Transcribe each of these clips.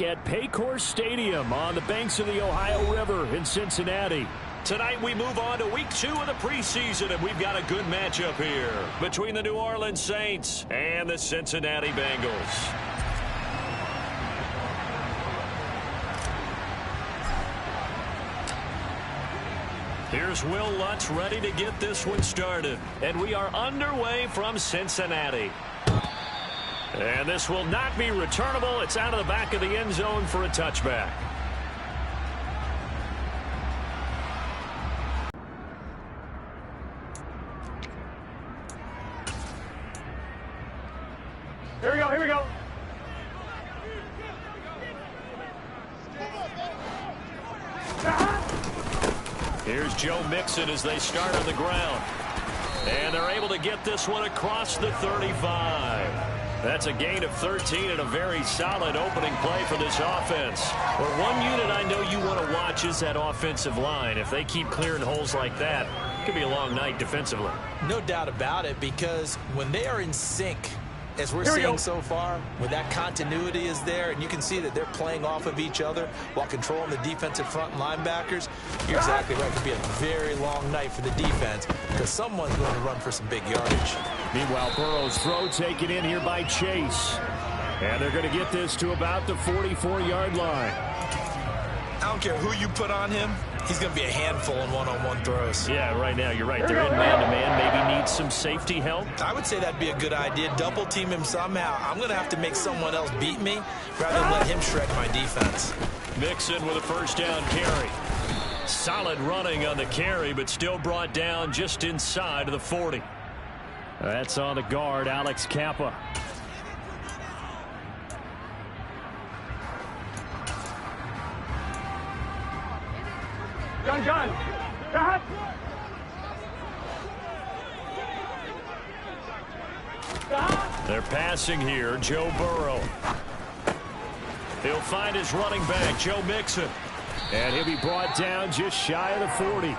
At Paycor Stadium on the banks of the Ohio River in Cincinnati. Tonight we move on to week 2 of the preseason, and we've got a good matchup here between the New Orleans Saints and the Cincinnati Bengals. Here's Will Lutz ready to get this one started, and we are underway from Cincinnati. And this will not be returnable. It's out of the back of the end zone for a touchback. Here we go, here we go. Here's Joe Mixon as they start on the ground. And they're able to get this one across the 35. That's a gain of 13 and a very solid opening play for this offense. Well, one unit I know you want to watch is that offensive line. If they keep clearing holes like that, it could be a long night defensively. No doubt about it, because when they are in sync, as we're seeing so far, when that continuity is there, and you can see that they're playing off of each other while controlling the defensive front linebackers, you're exactly right. It could be a very long night for the defense because someone's going to run for some big yardage. Meanwhile, Burrow's throw taken in here by Chase. And they're going to get this to about the 44-yard line. I don't care who you put on him. He's going to be a handful in one-on-one throws. Yeah, right now, you're right. They're in man-to-man. Maybe need some safety help. I would say that'd be a good idea. Double team him somehow. I'm going to have to make someone else beat me rather than let him shred my defense. Mixon with a first down carry. Solid running on the carry, but still brought down just inside of the 40. That's on the guard, Alex Kappa. Gun. They're passing here. Joe Burrow. He'll find his running back, Joe Mixon. And he'll be brought down just shy of the 40.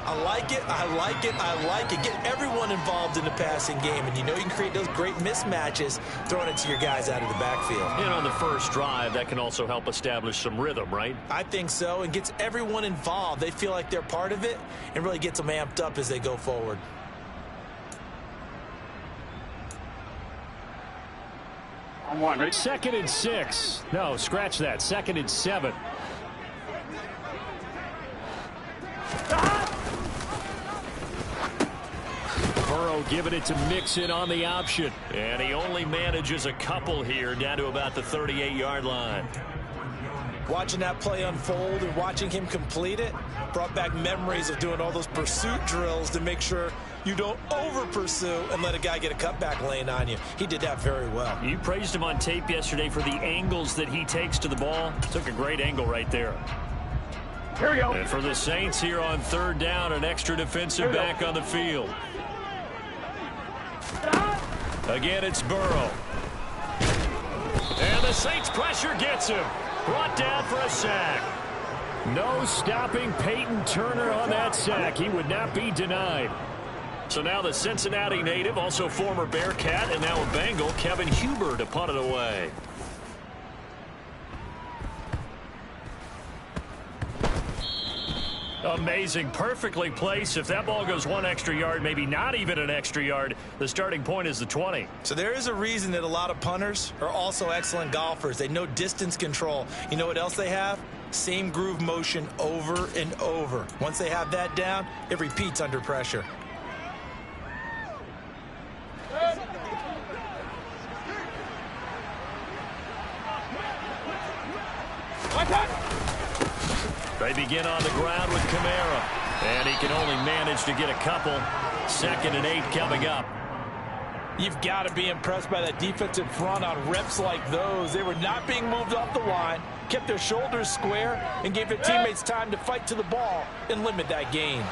I like it. I like it. I like it. Get everyone involved in the passing game. And you know you can create those great mismatches throwing it to your guys out of the backfield. And on the first drive, that can also help establish some rhythm, right? I think so. And gets everyone involved. They feel like they're part of it and really gets them amped up as they go forward. On one, right? 2nd and 6. No, scratch that. 2nd and 7. Burrow giving it to Mixon on the option. And he only manages a couple here down to about the 38-yard line. Watching that play unfold and watching him complete it brought back memories of doing all those pursuit drills to make sure you don't over-pursue and let a guy get a cutback lane on you. He did that very well. You praised him on tape yesterday for the angles that he takes to the ball. Took a great angle right there. Here we go. And for the Saints here on 3rd down, an extra defensive back on the field. Again, it's Burrow. And the Saints pressure gets him. Brought down for a sack. No stopping Peyton Turner on that sack. He would not be denied. So now the Cincinnati native, also former Bearcat, and now a Bengal, Kevin Huber, to punt it away. Amazing. Perfectly placed. If that ball goes 1 extra yard, maybe not even an extra yard, the starting point is the 20. So there is a reason that a lot of punters are also excellent golfers. They know distance control. You know what else they have? Same groove motion over and over. Once they have that down, it repeats under pressure. They begin on the ground with Kamara. And he can only manage to get a couple. 2nd and 8 coming up. You've got to be impressed by that defensive front on reps like those. They were not being moved off the line, kept their shoulders square, and gave their teammates time to fight to the ball and limit that gain.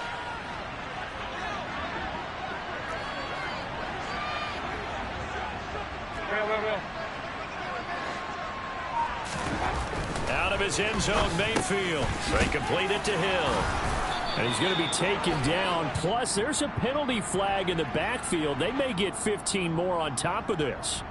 Out of his end zone, Mayfield. They complete it to Hill. And he's going to be taken down. Plus, there's a penalty flag in the backfield. They may get 15 more on top of this.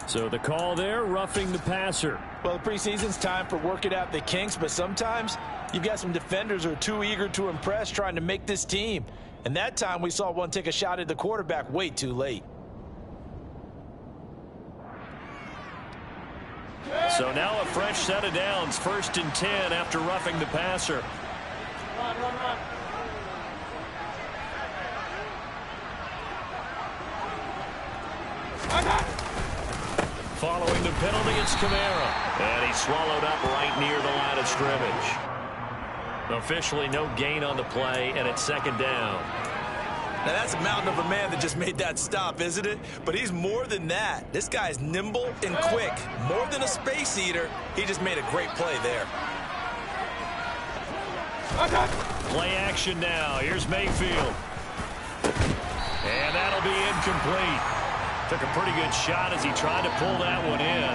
So the call there, roughing the passer. Well, the preseason's time for working out the kinks, but sometimes you've got some defenders who are too eager to impress trying to make this team. And that time we saw one take a shot at the quarterback way too late. So now a fresh set of downs, 1st and 10 after roughing the passer. Run. Following the penalty, it's Kamara. And he's swallowed up right near the line of scrimmage. Officially no gain on the play, and it's 2nd down. Now, that's a mountain of a man that just made that stop, isn't it? But he's more than that. This guy's nimble and quick. More than a space eater, he just made a great play there. Play action now. Here's Mayfield. And that'll be incomplete. Took a pretty good shot as he tried to pull that one in.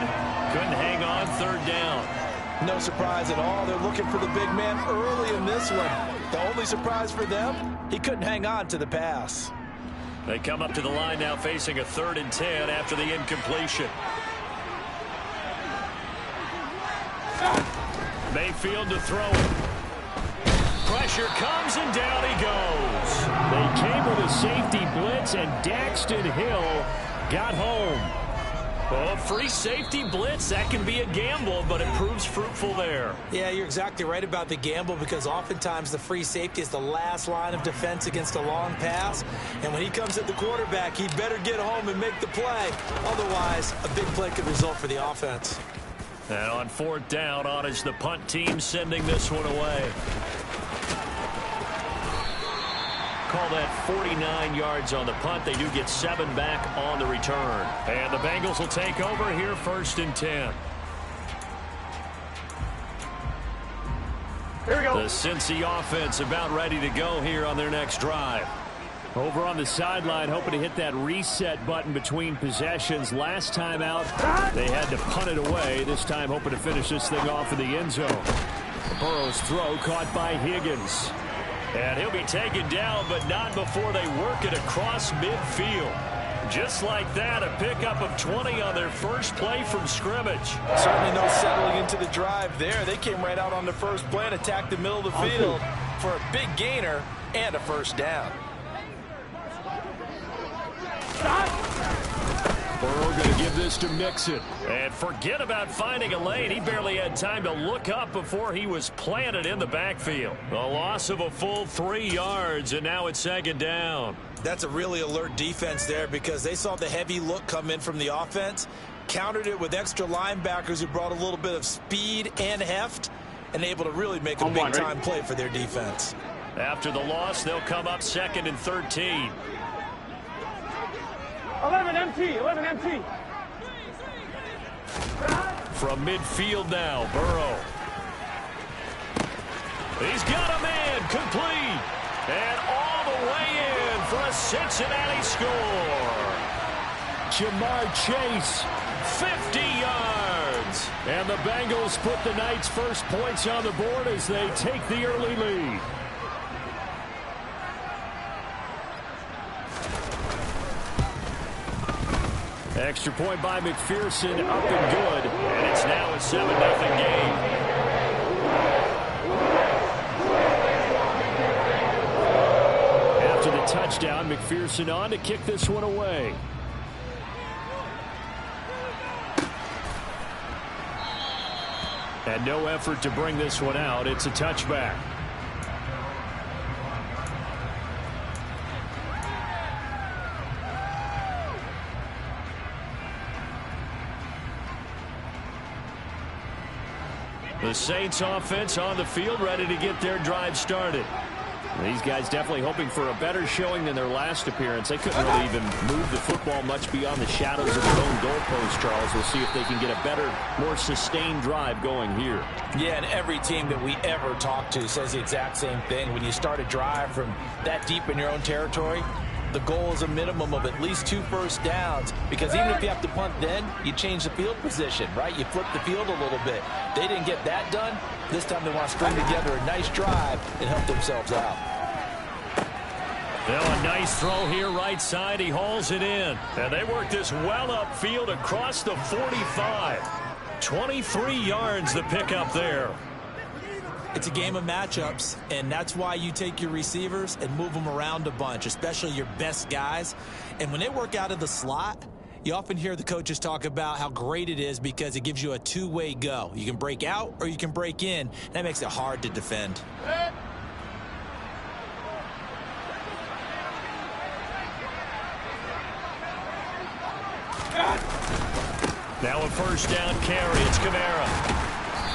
Couldn't hang on, 3rd down. No surprise at all. They're looking for the big man early in this one. The only surprise for them, he couldn't hang on to the pass. They come up to the line now facing a 3rd and 10 after the incompletion. Mayfield to throw it. Pressure comes and down he goes. They came with a safety blitz, and Daxton Hill got home. Oh, free safety blitz, that can be a gamble, but it proves fruitful there. Yeah, you're exactly right about the gamble, because oftentimes the free safety is the last line of defense against a long pass. And when he comes at the quarterback, he better get home and make the play. Otherwise, a big play could result for the offense. And on 4th down, on is the punt team sending this one away. Call that 49 yards on the punt. They do get 7 back on the return. And the Bengals will take over here, 1st and 10. Here we go. The Cincy offense about ready to go here on their next drive. Over on the sideline, hoping to hit that reset button between possessions. Last time out, they had to punt it away. This time, hoping to finish this thing off in the end zone. Burrow's throw caught by Higgins. And he'll be taken down, but not before they work it across midfield. Just like that, a pickup of 20 on their first play from scrimmage. Certainly no settling into the drive there. They came right out on the first play and attacked the middle of the field for a big gainer and a 1st down. Burrow going to give this to Mixon. And forget about finding a lane. He barely had time to look up before he was planted in the backfield. A loss of a full 3 yards, and now it's 2nd down. That's a really alert defense there, because they saw the heavy look come in from the offense, countered it with extra linebackers who brought a little bit of speed and heft, and able to really make a big-time play for their defense. After the loss, they'll come up 2nd and 13. 11 empty. From midfield now, Burrow. He's got a man, complete. And all the way in for a Cincinnati score. Jamar Chase, 50 yards. and the Bengals put the Knights' first points on the board as they take the early lead. Extra point by McPherson, up and good. And it's now a 7-0 game. After the touchdown, McPherson on to kick this one away. And no effort to bring this one out. It's a touchback. The Saints offense on the field, ready to get their drive started. These guys definitely hoping for a better showing than their last appearance. They couldn't really even move the football much beyond the shadows of their own goalpost, Charles. We'll see if they can get a better, more sustained drive going here. Yeah, and every team that we ever talk to says the exact same thing. When you start a drive from that deep in your own territory, the goal is a minimum of at least 2 first downs, because even if you have to punt then, you change the field position, right? You flip the field a little bit. They didn't get that done. This time they want to string together a nice drive and help themselves out. Now a nice throw here right side. He hauls it in. And they work this well upfield across the 45. 23 yards to pick up there. It's a game of matchups, and that's why you take your receivers and move them around a bunch, especially your best guys. And when they work out of the slot, you often hear the coaches talk about how great it is because it gives you a two-way go. You can break out or you can break in. That makes it hard to defend. Now a first down carry. It's Kamara.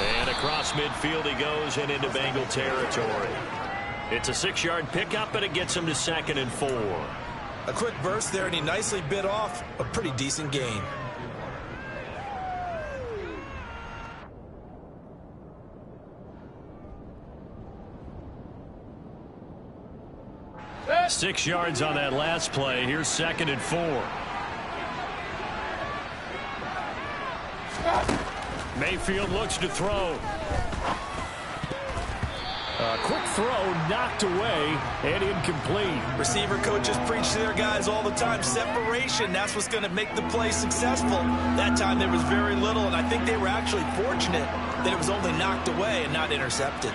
And across midfield he goes and into Bengal territory. It's a 6-yard pickup, and it gets him to 2nd and 4. A quick burst there, and he nicely bit off a pretty decent gain. Hey. 6 yards on that last play. Here's 2nd and 4. Mayfield looks to throw. A quick throw knocked away and incomplete. Receiver coaches preach to their guys all the time. Separation, that's what's going to make the play successful. That time there was very little, and I think they were actually fortunate that it was only knocked away and not intercepted.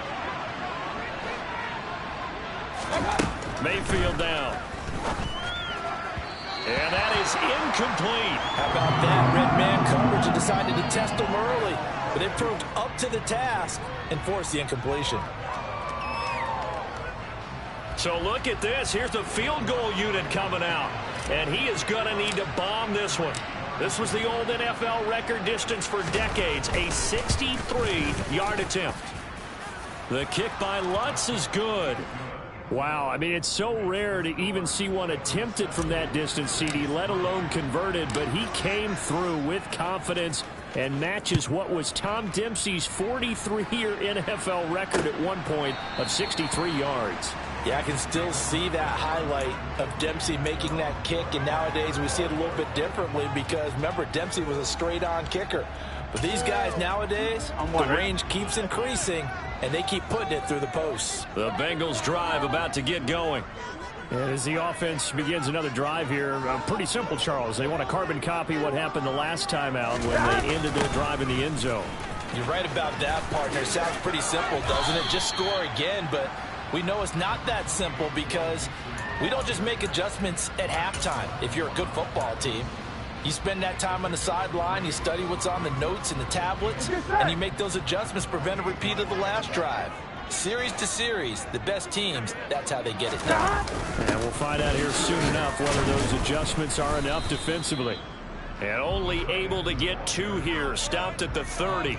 Mayfield down. And that is incomplete. How about that? Red man coverage and decided to test them early. But it proved up to the task and forced the incompletion. So look at this. Here's the field goal unit coming out. And he is going to need to bomb this one. This was the old NFL record distance for decades. A 63-yard attempt. The kick by Lutz is good. Wow, I mean, it's so rare to even see one attempted from that distance, CD, let alone converted, but he came through with confidence and matches what was Tom Dempsey's 43-year NFL record at one point of 63 yards. Yeah, I can still see that highlight of Dempsey making that kick, and nowadays we see it a little bit differently because, remember, Dempsey was a straight-on kicker. But these guys nowadays, the range keeps increasing, and they keep putting it through the posts. The Bengals drive about to get going. And as the offense begins another drive here, pretty simple, Charles. They want to carbon copy what happened the last time out when they ended their drive in the end zone. You're right about that, partner. Sounds pretty simple, doesn't it? Just score again, but we know it's not that simple because we don't just make adjustments at halftime if you're a good football team. You spend that time on the sideline, you study what's on the notes and the tablets, and you make those adjustments to prevent a repeat of the last drive. Series to series, the best teams, that's how they get it done. And we'll find out here soon enough whether those adjustments are enough defensively. And only able to get 2 here, stopped at the 30.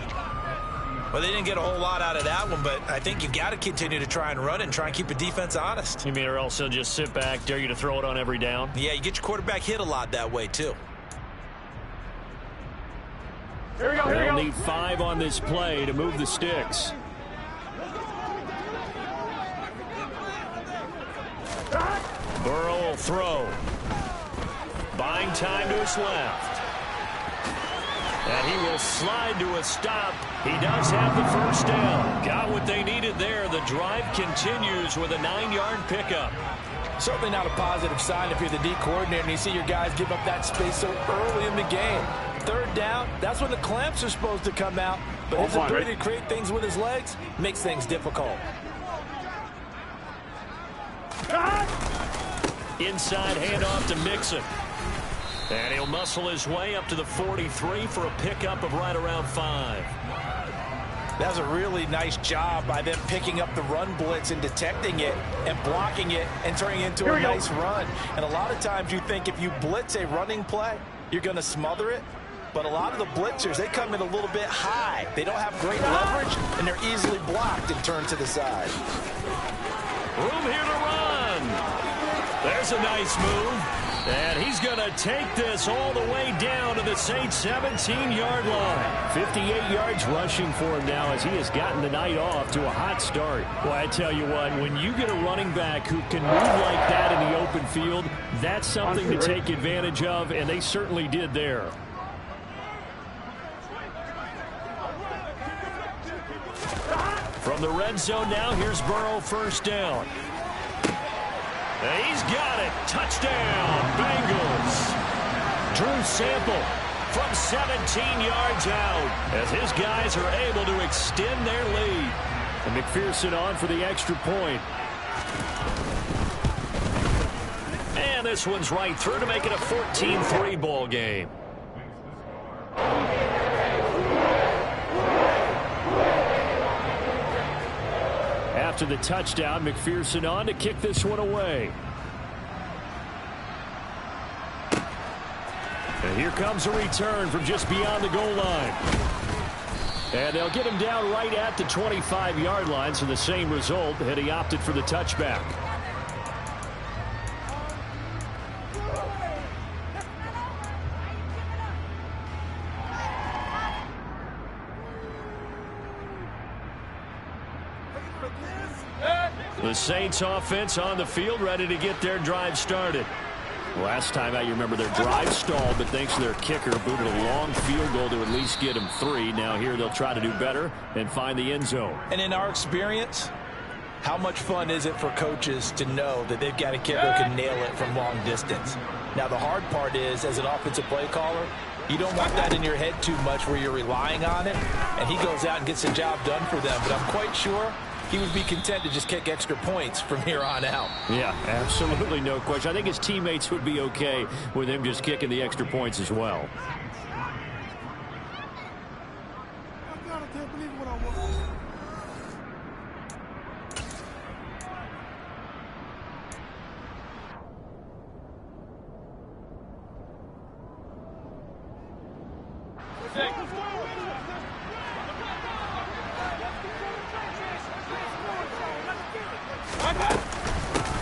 Well, they didn't get a whole lot out of that one, but I think you've got to continue to try and run and try and keep the defense honest. You mean or else they'll just sit back, dare you to throw it on every down? Yeah, you get your quarterback hit a lot that way, too. They'll need 5 on this play to move the sticks. Burrow will throw. Buying time to his left. And he will slide to a stop. He does have the first down. Got what they needed there. The drive continues with a 9-yard pickup. Certainly not a positive sign if you're the D coordinator and you see your guys give up that space so early in the game. 3rd down, that's when the clamps are supposed to come out. But his ability to create things with his legs makes things difficult. Inside handoff to Mixon. And he'll muscle his way up to the 43 for a pickup of right around 5. That's a really nice job by them picking up the run blitz and detecting it and blocking it and turning it into a nice run. And a lot of times you think if you blitz a running play, you're going to smother it. But a lot of the blitzers, they come in a little bit high. They don't have great leverage, and they're easily blocked and turned to the side. Room here to run. There's a nice move. And he's going to take this all the way down to the Saints' 17-yard line. 58 yards rushing for him now as he has gotten the night off to a hot start. Well, I tell you what, when you get a running back who can move like that in the open field, that's something to take advantage of, and they certainly did there. From the red zone now, here's Burrow, first down. And he's got it. Touchdown, Bengals. Drew Sample from 17 yards out as his guys are able to extend their lead. And McPherson on for the extra point. And this one's right through to make it a 14-3 ball game. After the touchdown, McPherson on to kick this one away. And here comes a return from just beyond the goal line. And they'll get him down right at the 25-yard line, so the same result had he opted for the touchback. The Saints offense on the field, ready to get their drive started. Last time out, you remember their drive stalled, but thanks to their kicker, booted a long field goal to at least get them 3. Now here they'll try to do better and find the end zone. And in our experience, how much fun is it for coaches to know that they've got a kicker who can nail it from long distance? Now the hard part is, as an offensive play caller, you don't want that in your head too much where you're relying on it, and he goes out and gets the job done for them. But I'm quite sure he would be content to just kick extra points from here on out. Yeah, absolutely no question. I think his teammates would be okay with him just kicking the extra points as well.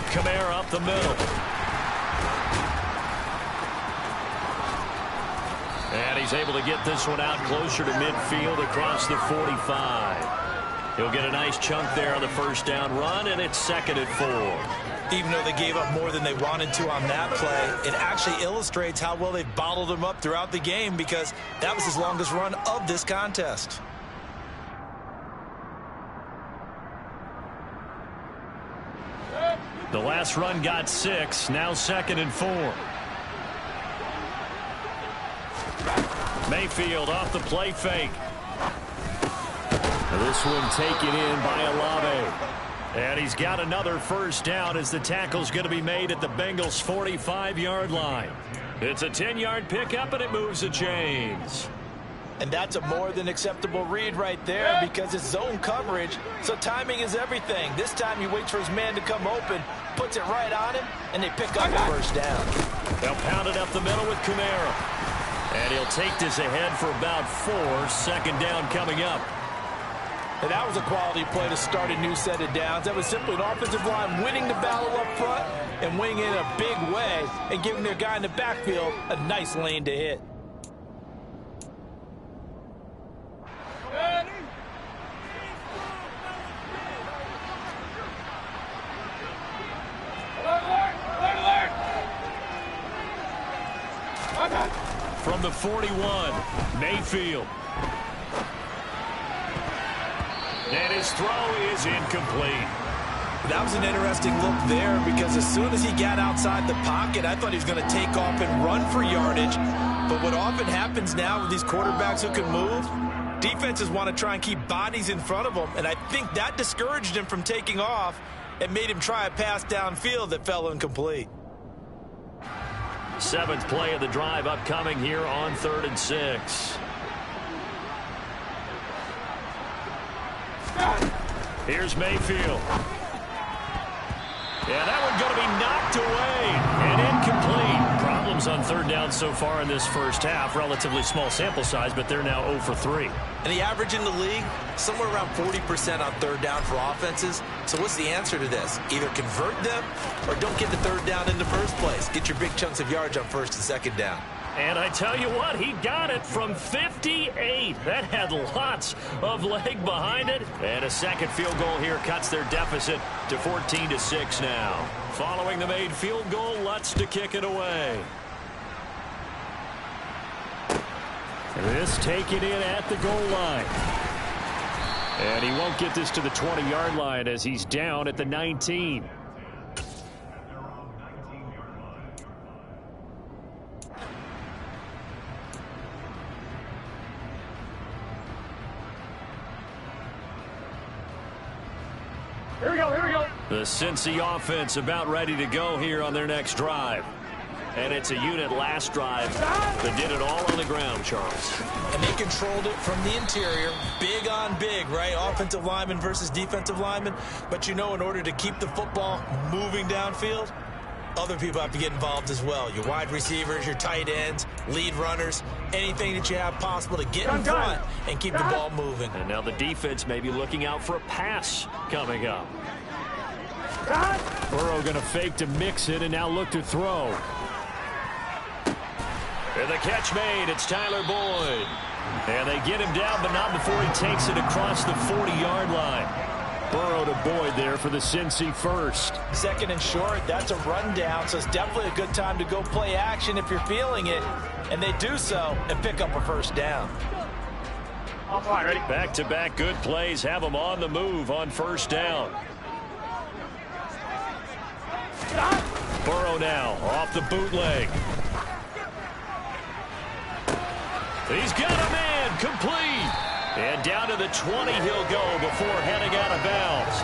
Kamara up the middle. And he's able to get this one out closer to midfield across the 45. He'll get a nice chunk there on the first down run, and it's 2nd and 4. Even though they gave up more than they wanted to on that play, it actually illustrates how well they've bottled him up throughout the game, because that was his longest run of this contest. The last run got 6, now 2nd and 4. Mayfield off the play fake. This one taken in by Olave. And he's got another first down as the tackle's going to be made at the Bengals' 45-yard line. It's a 10-yard pickup, and it moves the chains. And that's a more than acceptable read right there, because it's zone coverage, so timing is everything. This time he waits for his man to come open, puts it right on him, and they pick up the first down. They'll pound it up the middle with Kamara. And he'll take this ahead for about 4. 2nd down coming up. And that was a quality play to start a new set of downs. That was simply an offensive line winning the battle up front and winning in a big way and giving their guy in the backfield a nice lane to hit. From the 41, Mayfield. And his throw is incomplete. That was an interesting look there, because as soon as he got outside the pocket, I thought he was going to take off and run for yardage. But what often happens now with these quarterbacks who can move, defenses want to try and keep bodies in front of them, and I think that discouraged him from taking off and made him try a pass downfield that fell incomplete. 7th play of the drive upcoming here on 3rd and 6. Here's Mayfield. Yeah, that one's going to be knocked away and incomplete. Problems on 3rd down so far in this first half. Relatively small sample size, but they're now 0 for 3. And the average in the league, somewhere around 40% on 3rd down for offenses. So what's the answer to this? Either convert them or don't get the 3rd down in the first place. Get your big chunks of yards on 1st and 2nd down. And I tell you what, he got it from 58. That had lots of leg behind it. And a 2nd field goal here cuts their deficit to 14-6 now. Following the made field goal, Lutz to kick it away. This taken in at the goal line. And he won't get this to the 20-yard line as he's down at the 19. Here we go, here we go. The Cincy offense about ready to go here on their next drive. And it's a unit last drive that did it all on the ground, Charles. And they controlled it from the interior. Big on big, right? Offensive lineman versus defensive lineman. But you know, in order to keep the football moving downfield, other people have to get involved as well. Your wide receivers, your tight ends, lead runners, anything that you have possible to get in front and keep the ball moving. And now the defense may be looking out for a pass coming up. Burrow going to fake to mix it and now look to throw. And the catch made. It's Tyler Boyd. And they get him down, but not before he takes it across the 40-yard line. Burrow to Boyd there for the Cincy first. Second and short, that's a rundown, so it's definitely a good time to go play action if you're feeling it. And they do so and pick up a first down. All right, ready? Back-to-back good plays have them on the move on first down. Burrow now off the bootleg. He's got a man complete. And down to the 20 he'll go before heading out of bounds.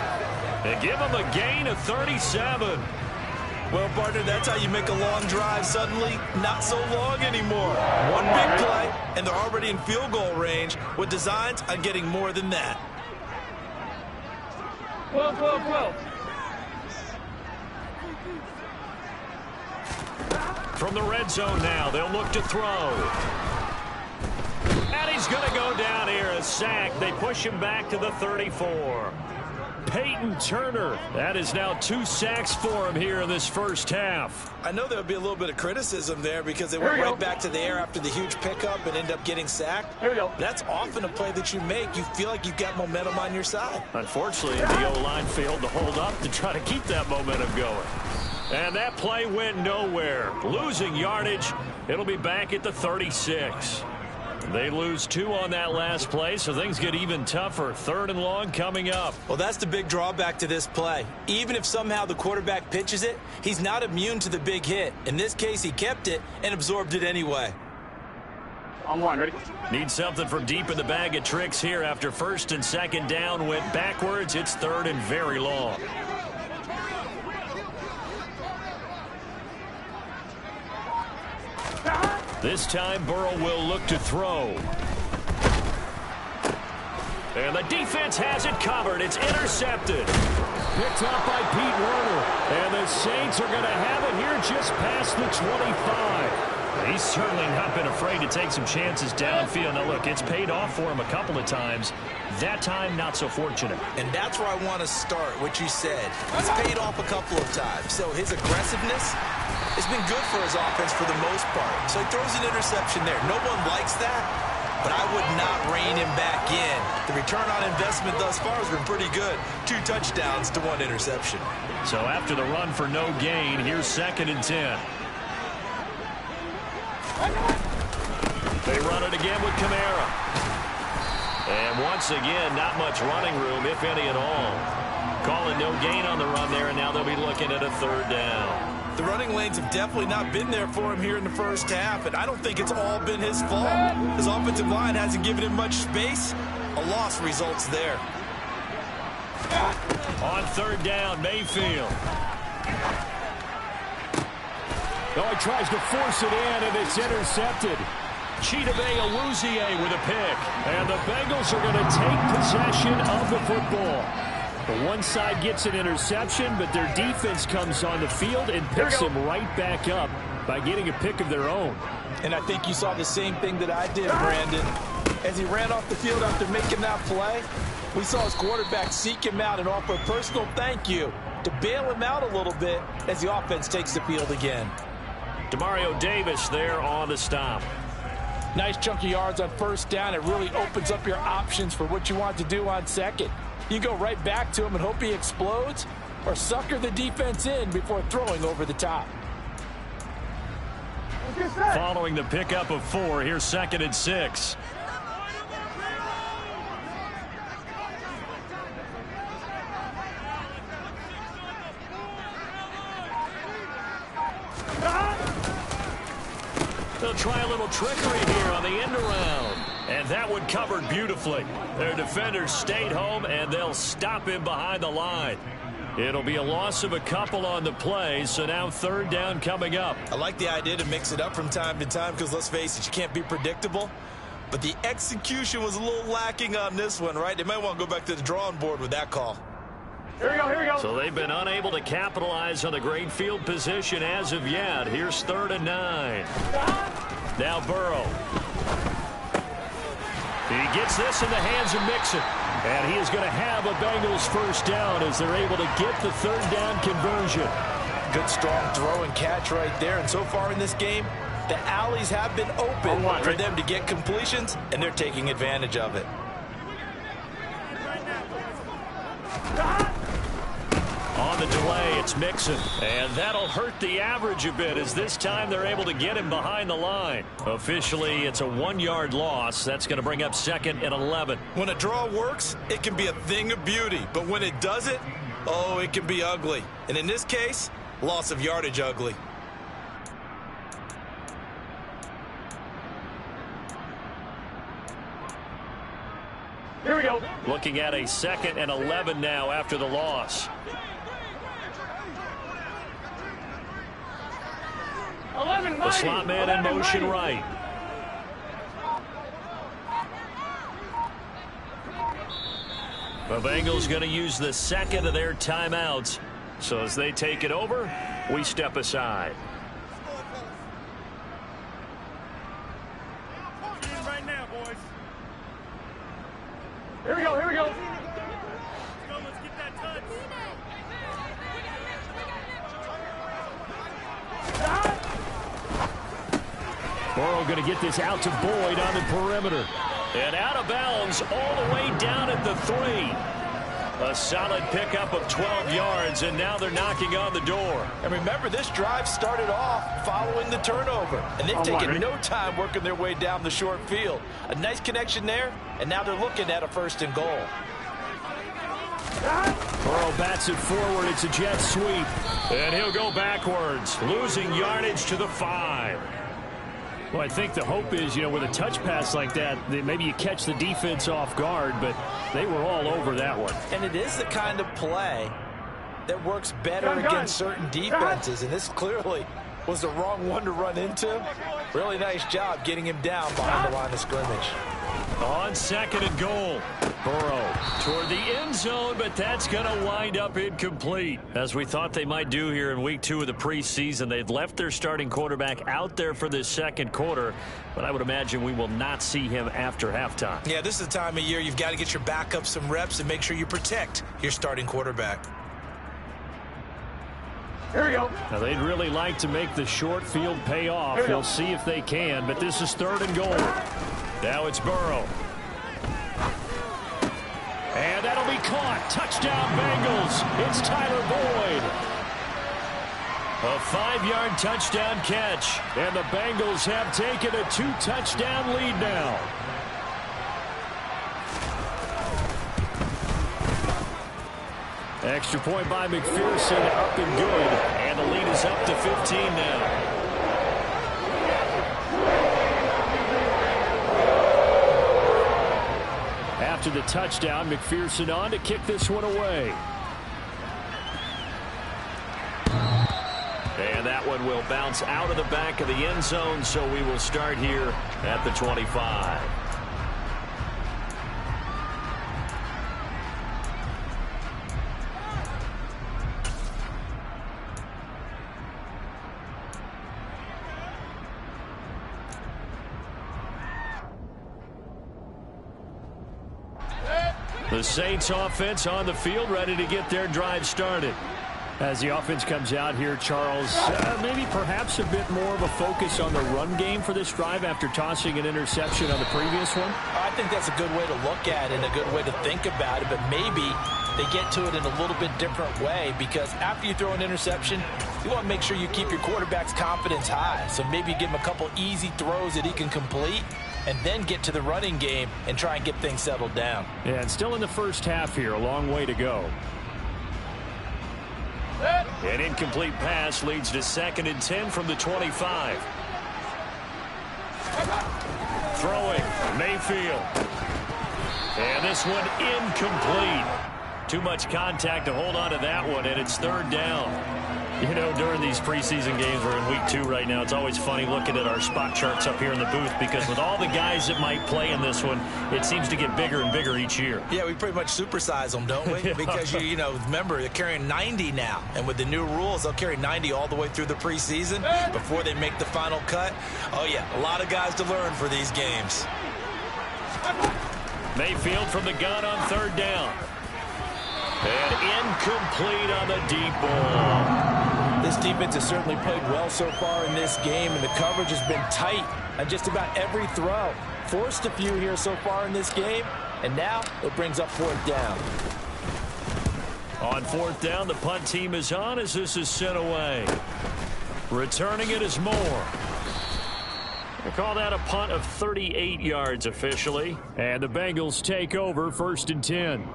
They give him a gain of 37. Well, partner, that's how you make a long drive suddenly not so long anymore. One big play, and they're already in field goal range with designs on getting more than that. 12, 12, 12. From the red zone now, they'll look to throw. And he's going to go down here, a sack. They push him back to the 34. Peyton Turner. That is now 2 sacks for him here in this first half. I know there would be a little bit of criticism there because they went right back to the air after the huge pickup and end up getting sacked. Here we go. That's often a play that you make. You feel like you've got momentum on your side. Unfortunately, the O-line failed to hold up to try to keep that momentum going. And that play went nowhere. Losing yardage. It'll be back at the 36. They lose 2 on that last play, so things get even tougher. 3rd and long coming up. Well, that's the big drawback to this play. Even if somehow the quarterback pitches it, he's not immune to the big hit. In this case, he kept it and absorbed it anyway. On one, ready? Need something from deep in the bag of tricks here after 1st and 2nd down went backwards. It's 3rd and very long. This time, Burrow will look to throw. And the defense has it covered. It's intercepted. Picked up by Pete Werner. And the Saints are going to have it here just past the 25. He's certainly not been afraid to take some chances downfield. Now, look, it's paid off for him a couple of times. That time, not so fortunate. And that's where I want to start, what you said. He's paid off a couple of times. So his aggressiveness has been good for his offense for the most part. So he throws an interception there. No one likes that, but I would not rein him back in. The return on investment thus far has been pretty good. 2 touchdowns to 1 interception. So after the run for no gain, here's 2nd and 10. They run it again with Kamara. And once again, not much running room, if any at all. Calling no gain on the run there, and now they'll be looking at a 3rd down. The running lanes have definitely not been there for him here in the first half, and I don't think it's all been his fault. His offensive line hasn't given him much space. A loss results there. On 3rd down, Mayfield. Oh, he tries to force it in, and it's intercepted. Chidobe Awuzie with a pick. And the Bengals are going to take possession of the football. The one side gets an interception, but their defense comes on the field and picks them right back up by getting a pick of their own. And I think you saw the same thing that I did, Brandon. As he ran off the field after making that play, we saw his quarterback seek him out and offer a personal thank you to bail him out a little bit as the offense takes the field again. Demario Davis there on the stop. Nice chunk of yards on 1st down. It really opens up your options for what you want to do on 2nd. You go right back to him and hope he explodes, or sucker the defense in before throwing over the top. Following the pickup of 4, here's 2nd and 6. They'll try a little trickery here on the end around. And that one covered beautifully. Their defenders stayed home, and they'll stop him behind the line. It'll be a loss of a couple on the play, so now third down coming up. I like the idea to mix it up from time to time because, let's face it, you can't be predictable. But the execution was a little lacking on this one, right? They might want to go back to the drawing board with that call. Here we go, here we go. So they've been unable to capitalize on the great field position as of yet. Here's 3rd and 9. Now Burrow. He gets this in the hands of Mixon. And he is going to have a Bengals first down as they're able to get the third down conversion. Good strong throw and catch right there. And so far in this game, the alleys have been open for them to get completions, and they're taking advantage of it. On the delay, it's Mixon. And that'll hurt the average a bit as this time they're able to get him behind the line. Officially, it's a 1-yard loss. That's going to bring up 2nd and 11. When a draw works, it can be a thing of beauty. But when it doesn't, oh, it can be ugly. And in this case, loss of yardage ugly. Here we go. Looking at a 2nd and 11 now after the loss. 11, The slot man in motion right. The Bengals going to use the 2nd of their timeouts. So as they take it over, we step aside. Right now, boys. Here we go, here we go. Let's get that touch. Burrow going to get this out to Boyd on the perimeter. And out of bounds all the way down at the 3. A solid pickup of 12 yards, and now they're knocking on the door. And remember, this drive started off following the turnover, and they've taken no time working their way down the short field. A nice connection there, and now they're looking at a 1st and goal. Burrow bats it forward. It's a jet sweep. And he'll go backwards, losing yardage to the 5. Well, I think the hope is, with a touch pass like that maybe you catch the defense off guard, but they were all over that one. And it is the kind of play that works better against certain defenses, and this clearly was the wrong one to run into. Really nice job getting him down behind the line of scrimmage. On 2nd and goal. Burrow toward the end zone, but that's going to wind up incomplete. As we thought they might do here in week 2 of the preseason, they've left their starting quarterback out there for this 2nd quarter, but I would imagine we will not see him after halftime. Yeah, this is the time of year you've got to get your backup some reps and make sure you protect your starting quarterback. Here we go. Now, they'd really like to make the short field pay off. We'll see if they can, but this is 3rd and goal. Now it's Burrow. And that'll be caught. Touchdown, Bengals. It's Tyler Boyd. A 5-yard touchdown catch. And the Bengals have taken a 2-touchdown lead now. Extra point by McPherson, up and good. And the lead is up to 15 now. After the touchdown, McPherson on to kick this one away. And that one will bounce out of the back of the end zone, so we will start here at the 25. The Saints offense on the field, ready to get their drive started. As the offense comes out here, Charles, maybe perhaps a bit more of a focus on the run game for this drive after tossing an interception on the previous one? I think that's a good way to look at it and a good way to think about it, but maybe they get to it in a little bit different way, because after you throw an interception, you want to make sure you keep your quarterback's confidence high. So maybe give him a couple easy throws that he can complete, and then get to the running game and try and get things settled down. Yeah, and still in the first half here, a long way to go. An incomplete pass leads to 2nd and 10 from the 25. Throwing, Mayfield. And this one incomplete. Too much contact to hold on to that one, and it's third down. You know, during these preseason games, we're in week 2 right now, it's always funny looking at our spot charts up here in the booth because with all the guys that might play in this one, it seems to get bigger and bigger each year. Yeah, we pretty much supersize them, don't we? Because, you know, remember, they're carrying 90 now. And with the new rules, they'll carry 90 all the way through the preseason before they make the final cut. Oh, yeah, a lot of guys to learn for these games. Mayfield from the gun on third down. And incomplete on the deep ball. This defense has certainly played well so far in this game, and the coverage has been tight on just about every throw. Forced a few here so far in this game, and now it brings up fourth down. On fourth down, the punt team is on as this is sent away. Returning it is Moore. They call that a punt of 38 yards officially. And the Bengals take over 1st and 10.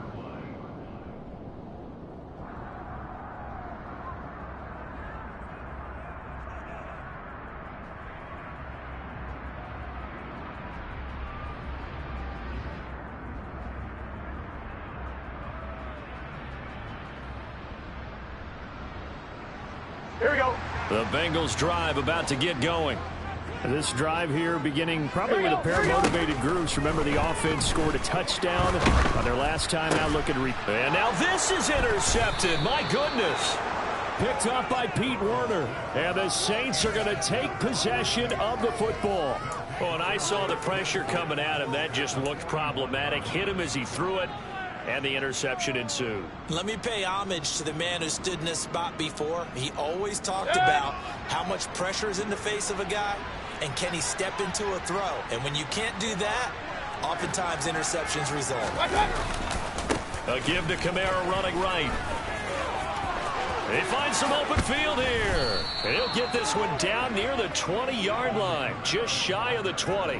Here we go. The Bengals drive about to get going. This drive here beginning probably with a pair of motivated groups. Remember, the offense scored a touchdown on their last time out. Look at and now this is intercepted. My goodness. Picked off by Pete Werner. And the Saints are going to take possession of the football. Oh, and I saw the pressure coming at him. That just looked problematic. Hit him as he threw it. And the interception ensued. Let me pay homage to the man who stood in this spot before. He always talked about how much pressure is in the face of a guy and can he step into a throw. And when you can't do that, oftentimes interceptions result. A give to Kamara running right. They find some open field here. And he'll get this one down near the 20-yard line, just shy of the 20.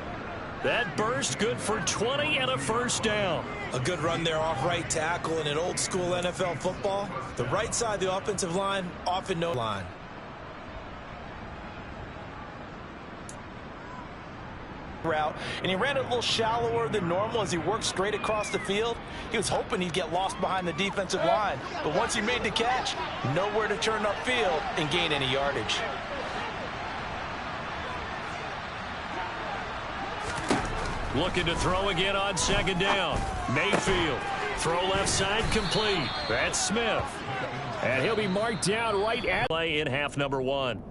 That burst good for 20 and a first down. A good run there off right tackle. In an old school NFL football, the right side of the offensive line, often no line. Route, and he ran it a little shallower than normal as he worked straight across the field. He was hoping he'd get lost behind the defensive line, but once he made the catch, nowhere to turn upfield and gain any yardage. Looking to throw again on second down. Mayfield. Throw left side complete. That's Smith. And he'll be marked down right at play in half number 1.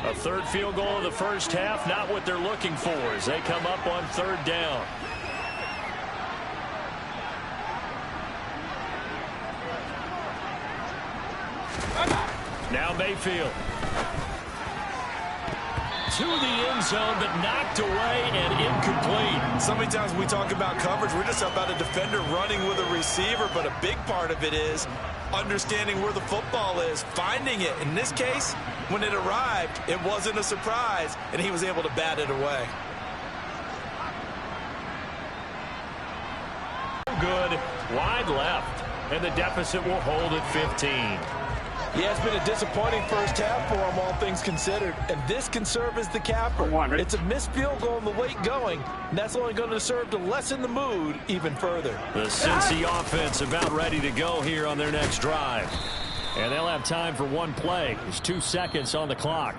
A third field goal in the first half, not what they're looking for as they come up on third down. Now Mayfield. To the end zone, but knocked away and incomplete. So many times we talk about coverage, we're just about a defender running with a receiver, but a big part of it is understanding where the football is, finding it. In this case, when it arrived, it wasn't a surprise, and he was able to bat it away. Good, wide left, and the deficit will hold at 15. Yeah, it's been a disappointing first half for him, all things considered. And this can serve as the capper. It's a missed field goal in the late going, and that's only going to serve to lessen the mood even further. The Cincy offense about ready to go here on their next drive. And they'll have time for one play. There's 2 seconds on the clock.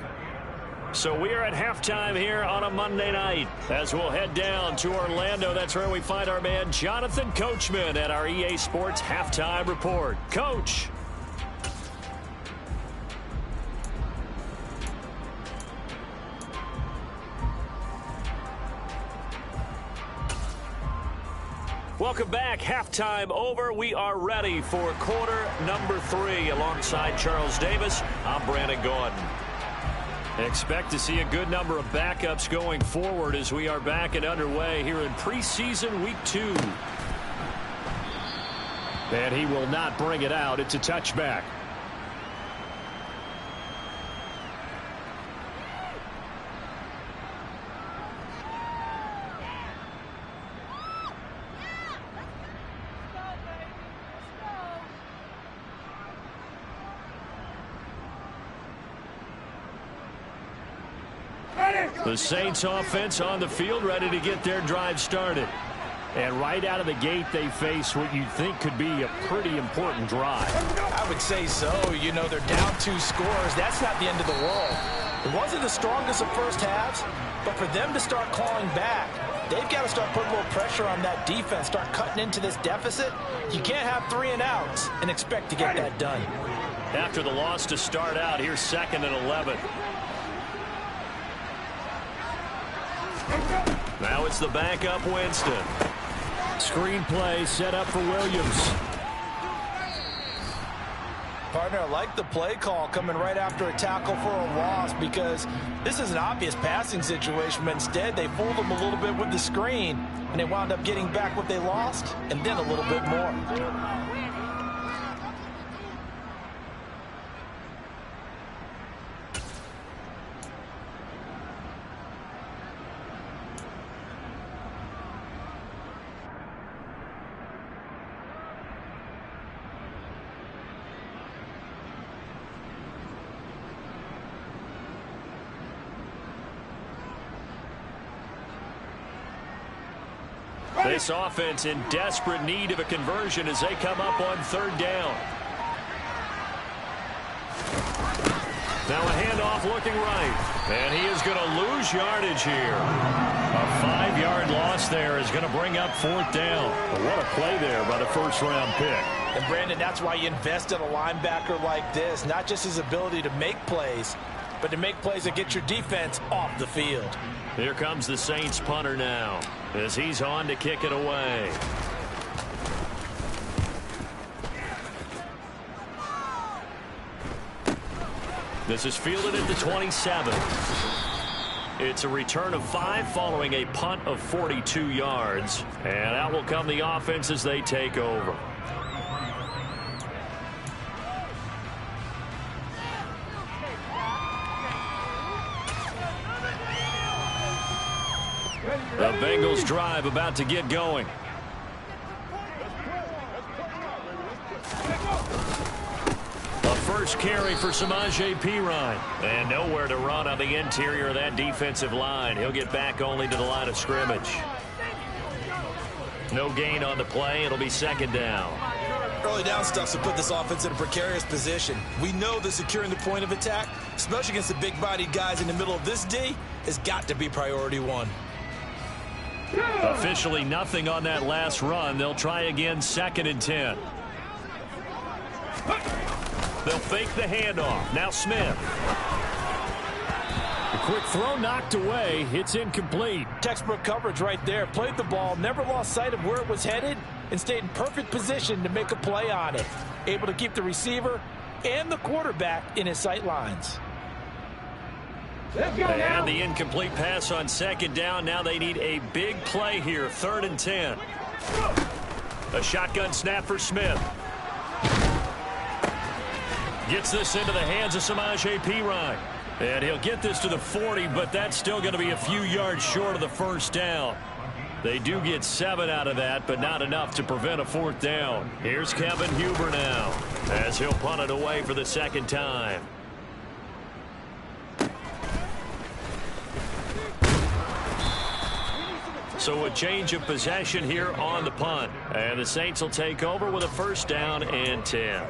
So we are at halftime here on a Monday night as we'll head down to Orlando. That's where we find our man Jonathan Coachman at our EA Sports Halftime Report. Coach. Welcome back. Halftime over. We are ready for quarter number 3 alongside Charles Davis. I'm Brandon Gordon. Expect to see a good number of backups going forward as we are back and underway here in preseason week 2. And he will not bring it out. It's a touchback. The Saints offense on the field, ready to get their drive started. And right out of the gate, they face what you think could be a pretty important drive. I would say so. You know, they're down 2 scores. That's not the end of the world. It wasn't the strongest of first halves, but for them to start clawing back, they've got to start putting a little pressure on that defense, start cutting into this deficit. You can't have 3 and outs and expect to get that done. After the loss to start out, here's 2nd and 11. Now it's the backup Winston. Screen play set up for Williams. Partner, I like the play call coming right after a tackle for a loss because this is an obvious passing situation, but instead they fooled them a little bit with the screen, and they wound up getting back what they lost and then a little bit more. This offense in desperate need of a conversion as they come up on 3rd down. Now a handoff looking right. And he is going to lose yardage here. A 5-yard loss there is going to bring up 4th down. Well, what a play there by the first-round pick. And, Brandon, that's why you invest in a linebacker like this, not just his ability to make plays, but to make plays that get your defense off the field. Here comes the Saints punter now as he's on to kick it away. This is fielded at the 27. It's a return of 5 following a punt of 42 yards. And out will come the offense as they take over. The Bengals drive about to get going. A first carry for Samaje Perine. And nowhere to run on the interior of that defensive line. He'll get back only to the line of scrimmage. No gain on the play. It'll be 2nd down. Early down stuff to put this offense in a precarious position. We know that securing the point of attack, especially against the big-bodied guys in the middle of this D, has got to be priority 1. Officially nothing on that last run. They'll try again 2nd and 10. They'll fake the handoff. Now Smith. A quick throw knocked away. It's incomplete. Textbook coverage right there. Played the ball, never lost sight of where it was headed, and stayed in perfect position to make a play on it. Able to keep the receiver and the quarterback in his sight lines. And the incomplete pass on 2nd down. Now they need a big play here. 3rd and 10. A shotgun snap for Smith. Gets this into the hands of Samaje Perine. And he'll get this to the 40, but that's still going to be a few yards short of the 1st down. They do get 7 out of that, but not enough to prevent a 4th down. Here's Kevin Huber now as he'll punt it away for the 2nd time. So a change of possession here on the punt. And the Saints will take over with a 1st down and 10.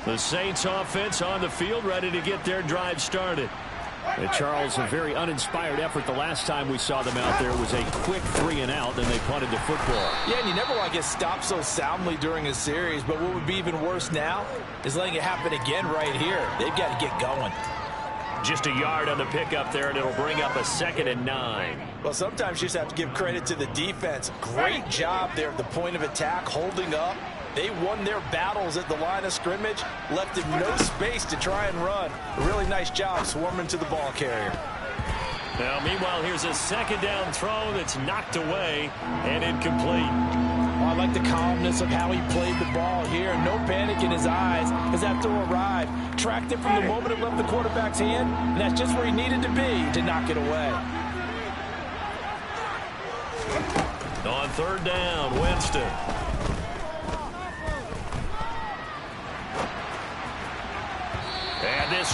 The Saints offense on the field ready to get their drive started. And Charles, a very uninspired effort. The last time we saw them out there was a quick 3 and out, then they punted the football. Yeah, and you never want to get stopped so soundly during a series, but what would be even worse now is letting it happen again right here. They've got to get going. Just a yard on the pickup there, and it'll bring up a 2nd and 9. Well, sometimes you just have to give credit to the defense. Great job there at the point of attack, holding up. They won their battles at the line of scrimmage, left him no space to try and run. A really nice job swarming to the ball carrier. Now, meanwhile, here's a 2nd down throw that's knocked away and incomplete. Well, I like the calmness of how he played the ball here. No panic in his eyes as that throw arrived. Tracked it from the moment it left the quarterback's hand, and that's just where he needed to be to knock it away. On 3rd down, Winston.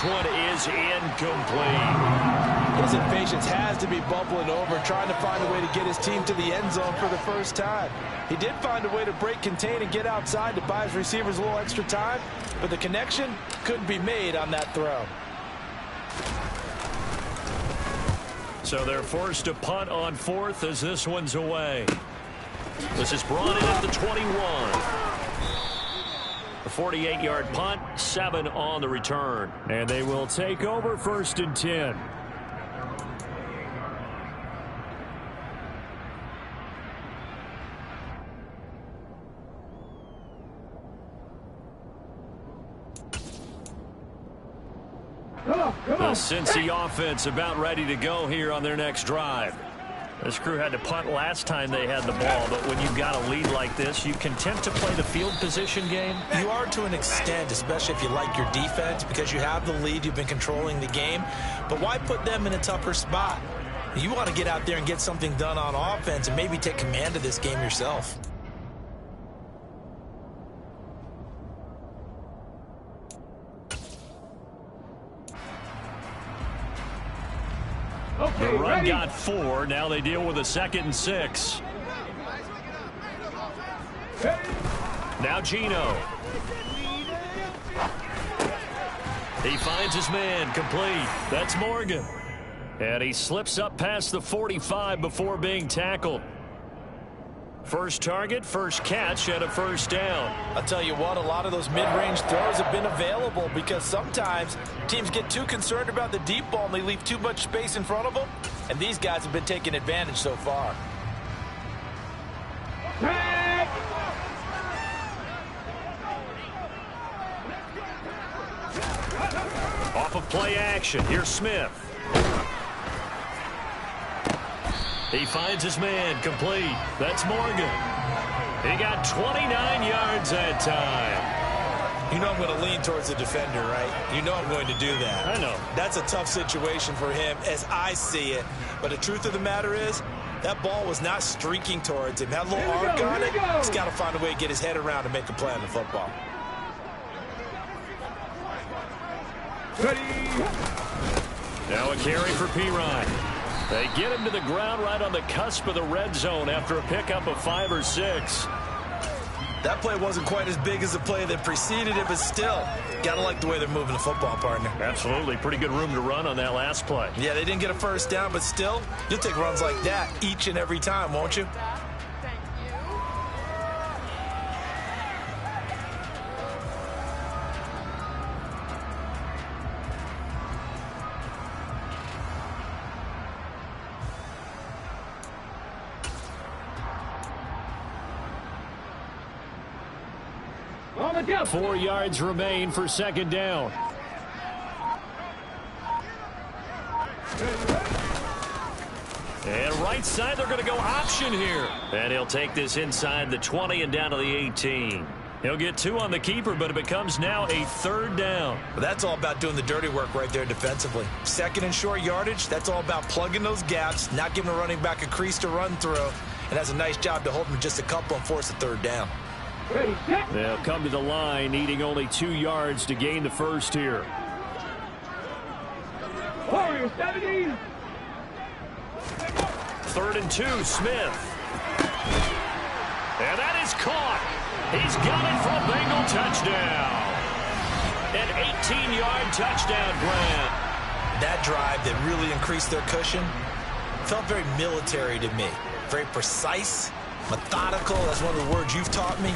this one is incomplete. His impatience has to be bubbling over, trying to find a way to get his team to the end zone for the first time. He did find a way to break contain and get outside to buy his receivers a little extra time, but the connection couldn't be made on that throw. So they're forced to punt on 4th as this one's away. This is brought in at the 21. A 48-yard punt, 7 on the return. And they will take over 1st and 10. The Cincy offense about ready to go here on their next drive. This crew had to punt last time they had the ball, but when you've got a lead like this, you content to play the field position game? You are to an extent, especially if you like your defense, because you have the lead, you've been controlling the game. But why put them in a tougher spot? You want to get out there and get something done on offense and maybe take command of this game yourself. The run got 4. Now they deal with a 2nd and 6. Now Gino. He finds his man, complete. That's Morgan. And he slips up past the 45 before being tackled. First target, first catch, and a first down. I'll tell you what, a lot of those mid-range throws have been available because sometimes teams get too concerned about the deep ball and they leave too much space in front of them, and these guys have been taking advantage so far. Off of play action, here's Smith. He finds his man, complete. That's Morgan. He got 29 yards that time. You know I'm going to lean towards the defender, right? You know I'm going to do that. I know. That's a tough situation for him as I see it. But the truth of the matter is, that ball was not streaking towards him. Had a little arc on it. He's got to find a way to get his head around and make a play on the football. Now a carry for Pirine. They get him to the ground right on the cusp of the red zone after a pickup of 5 or 6. That play wasn't quite as big as the play that preceded it, but still, got to like the way they're moving the football, partner. Absolutely. Pretty good room to run on that last play. Yeah, they didn't get a first down, but still, you'll take runs like that each and every time, won't you? On the go. 4 yards remain for 2nd down. And right side, they're going to go option here. And he'll take this inside the 20 and down to the 18. He'll get 2 on the keeper, but it becomes now a 3rd down. Well, that's all about doing the dirty work right there defensively. 2nd and short yardage, that's all about plugging those gaps, not giving a running back a crease to run through. And that's a nice job to hold him just a couple and force a 3rd down. They'll come to the line, needing only 2 yards to gain the first here. Warriors 70. 3rd and 2, Smith. And that is caught. He's got it for a Bengal touchdown. An 18-yard touchdown, Grant. That drive that really increased their cushion felt very military to me. Very precise, methodical. That's one of the words you've taught me.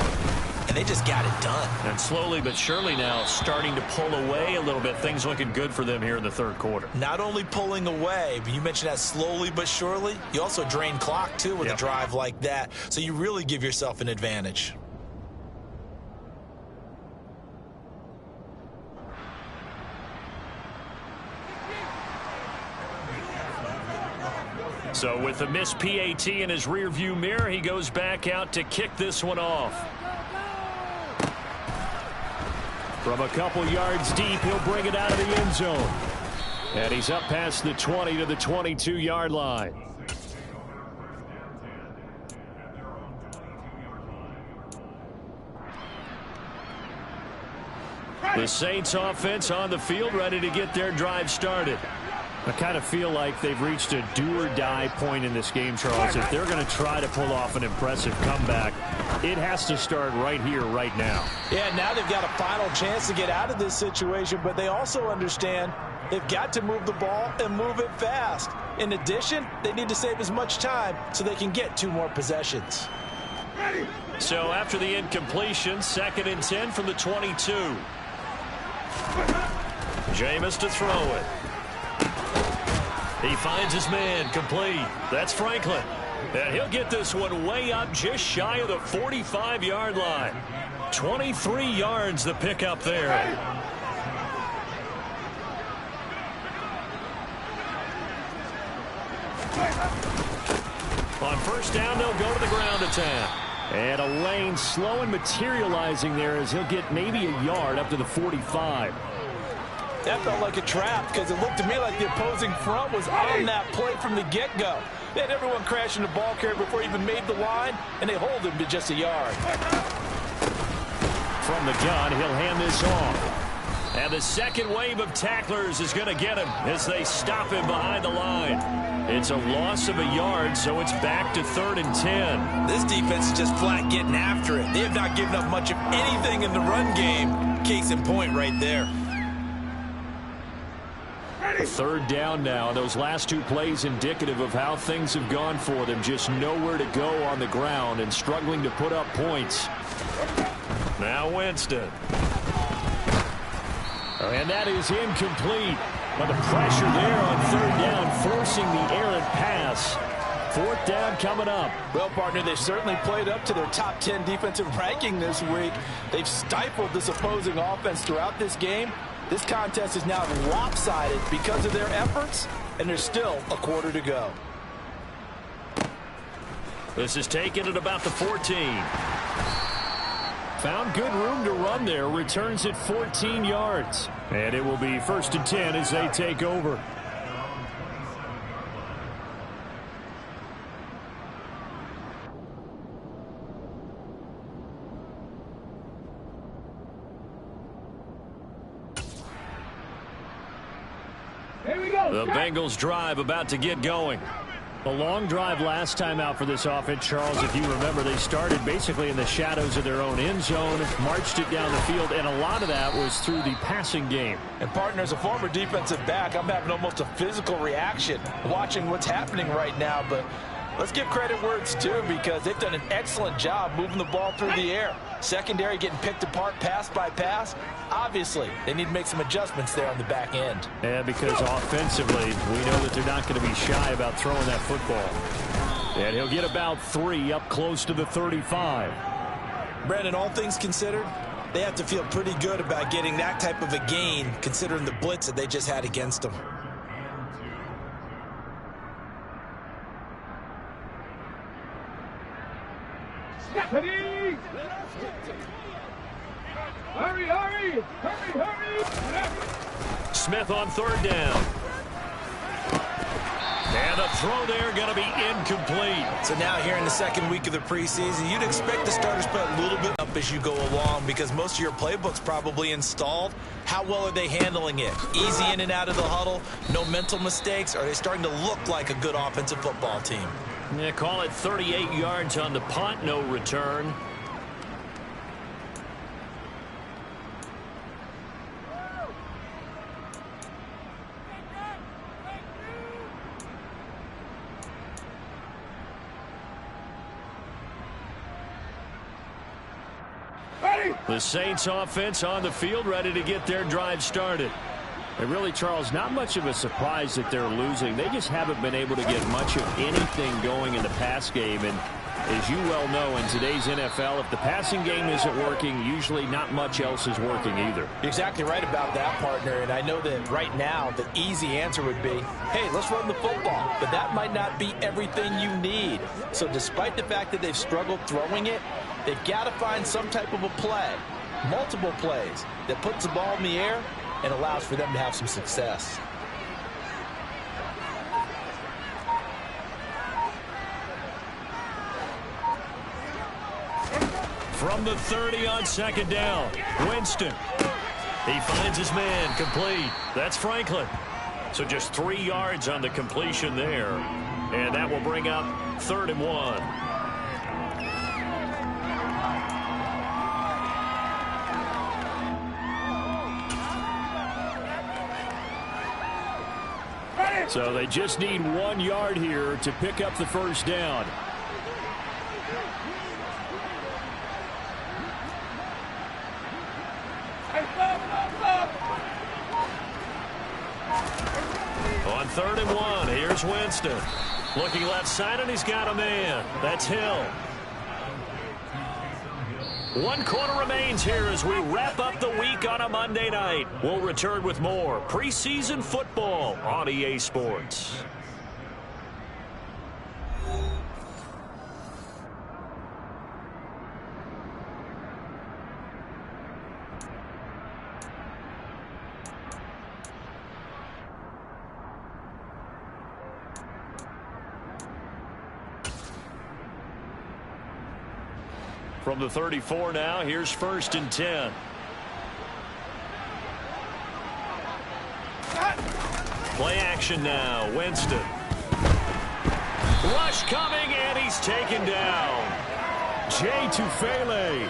And they just got it done. And slowly but surely now starting to pull away a little bit. Things looking good for them here in the 3rd quarter. Not only pulling away, but you mentioned that slowly but surely. You also drain clock, too, with a drive like that. So you really give yourself an advantage. So with the missed PAT in his rearview mirror, he goes back out to kick this one off. From a couple yards deep, he'll bring it out of the end zone. And he's up past the 20 to the 22-yard line. The Saints offense on the field, ready to get their drive started. I kind of feel like they've reached a do-or-die point in this game, Charles. If they're going to try to pull off an impressive comeback, it has to start right here, right now. Yeah, now they've got a final chance to get out of this situation, but they also understand they've got to move the ball and move it fast. In addition, they need to save as much time so they can get 2 more possessions. So after the incompletion, 2nd and 10 from the 22. Jameis to throw it. He finds his man, complete. That's Franklin. And he'll get this one way up just shy of the 45-yard line. 23 yards the pickup there. On 1st down, they'll go to the ground attack. And a lane slow and materializing there as he'll get maybe a yard up to the 45. That felt like a trap because it looked to me like the opposing front was on that play from the get-go. They had everyone crashing the ball carrier before he even made the line, and they hold him to just a yard. From the gun, he'll hand this off. And the second wave of tacklers is going to get him as they stop him behind the line. It's a loss of a yard, so it's back to 3rd and 10. This defense is just flat getting after it. They have not given up much of anything in the run game. Case in point right there. 3rd down now. Those last 2 plays indicative of how things have gone for them. Just nowhere to go on the ground and struggling to put up points. Now Winston. And that is incomplete. But the pressure there on 3rd down, forcing the errant pass. 4th down coming up. Well, partner, they've certainly played up to their top 10 defensive ranking this week. They've stifled this opposing offense throughout this game. This contest is now lopsided because of their efforts, and there's still a quarter to go. This is taken at about the 14. Found good room to run there. Returns it 14 yards. And it will be 1st and 10 as they take over. Here we go. The Bengals drive about to get going. A long drive last time out for this offense, Charles. If you remember, they started basically in the shadows of their own end zone, marched it down the field, and a lot of that was through the passing game. And, partner, as a former defensive back, I'm having almost a physical reaction watching what's happening right now. But let's give credit where it's due because they've done an excellent job moving the ball through the air. Secondary getting picked apart pass by pass. Obviously, they need to make some adjustments there on the back end. Yeah, because offensively, we know that they're not going to be shy about throwing that football. And he'll get about 3 up close to the 35. Brandon, all things considered, they have to feel pretty good about getting that type of a gain considering the blitz that they just had against them. Hurry! Hurry, hurry! Hurry, hurry! Smith on 3rd down. And the throw there going to be incomplete. So now here in the 2nd week of the preseason, you'd expect the starters to put a little bit up as you go along because most of your playbook's probably installed. How well are they handling it? Easy in and out of the huddle, no mental mistakes? Are they starting to look like a good offensive football team? Yeah, call it 38 yards on the punt, no return. The Saints offense on the field ready to get their drive started. And really, Charles, not much of a surprise that they're losing. They just haven't been able to get much of anything going in the pass game. And as you well know, in today's NFL, if the passing game isn't working, usually not much else is working either. You're exactly right about that, partner. And I know that right now the easy answer would be, hey, let's run the football. But that might not be everything you need. So despite the fact that they've struggled throwing it, they've got to find some type of a play, multiple plays, that puts the ball in the air and allows for them to have some success. From the 30 on 2nd down, Winston. He finds his man, complete. That's Franklin. So just 3 yards on the completion there. And that will bring up 3rd and 1. So they just need 1 yard here to pick up the first down. On 3rd and 1, here's Winston. Looking left side, and he's got a man. That's Hill. 1 quarter remains here as we wrap up the week on a Monday night. We'll return with more preseason football on EA Sports. From the 34 now, here's 1st and 10. Play action now, Winston. Rush coming, and he's taken down. Jay Tufele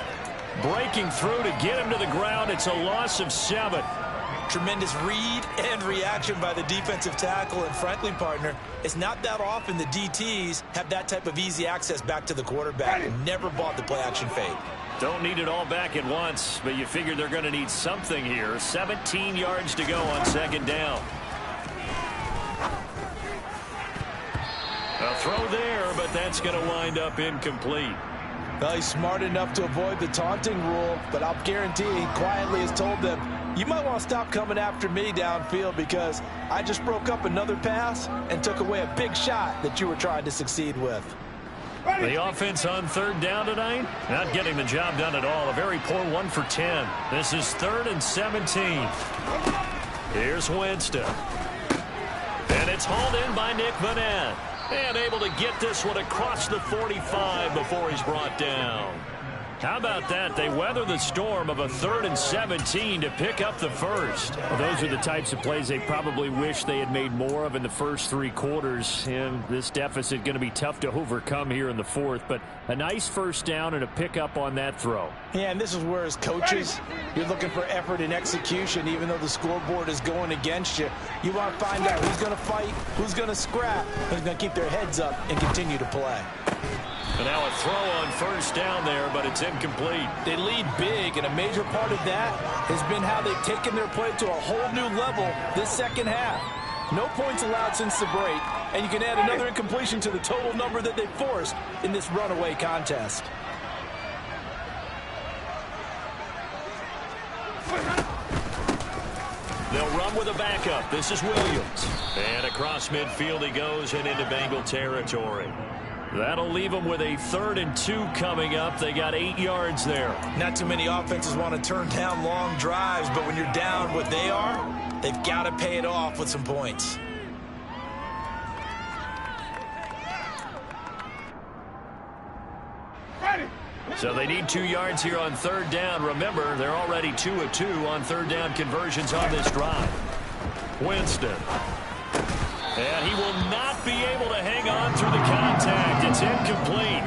breaking through to get him to the ground. It's a loss of 7. Tremendous read and reaction by the defensive tackle. And frankly, partner, it's not that often the DTs have that type of easy access back to the quarterback. Never bought the play-action fade. Don't need it all back at once, but you figure they're going to need something here. 17 yards to go on 2nd down. A throw there, but that's going to wind up incomplete. Well, he's smart enough to avoid the taunting rule, but I'll guarantee he quietly has told them, you might want to stop coming after me downfield because I just broke up another pass and took away a big shot that you were trying to succeed with. The offense on 3rd down tonight, not getting the job done at all. A very poor 1 for 10. This is 3rd and 17. Here's Winston. And it's hauled in by Nick Vanette. And able to get this one across the 45 before he's brought down. How about that? They weather the storm of a 3rd and 17 to pick up the first. Well, those are the types of plays they probably wish they had made more of in the first 3 quarters. And this deficit going to be tough to overcome here in the 4th. But a nice first down and a pickup on that throw. Yeah, and this is where as coaches, you're looking for effort and execution. Even though the scoreboard is going against you, you want to find out who's going to fight, who's going to scrap, who's going to keep their heads up and continue to play. And now a throw on 1st down there, but it's incomplete. They lead big, and a major part of that has been how they've taken their play to a whole new level this 2nd half. No points allowed since the break, and you can add another incompletion to the total number that they forced in this runaway contest. They'll run with a backup. This is Williams. And across midfield he goes and into Bengal territory. That'll leave them with a 3rd and 2 coming up. They got 8 yards there. Not too many offenses want to turn down long drives, but when you're down what they are, they've got to pay it off with some points. So they need 2 yards here on 3rd down. Remember, they're already 2 of 2 on 3rd down conversions on this drive. Winston. And he will not be able to hang on through the contact. It's incomplete.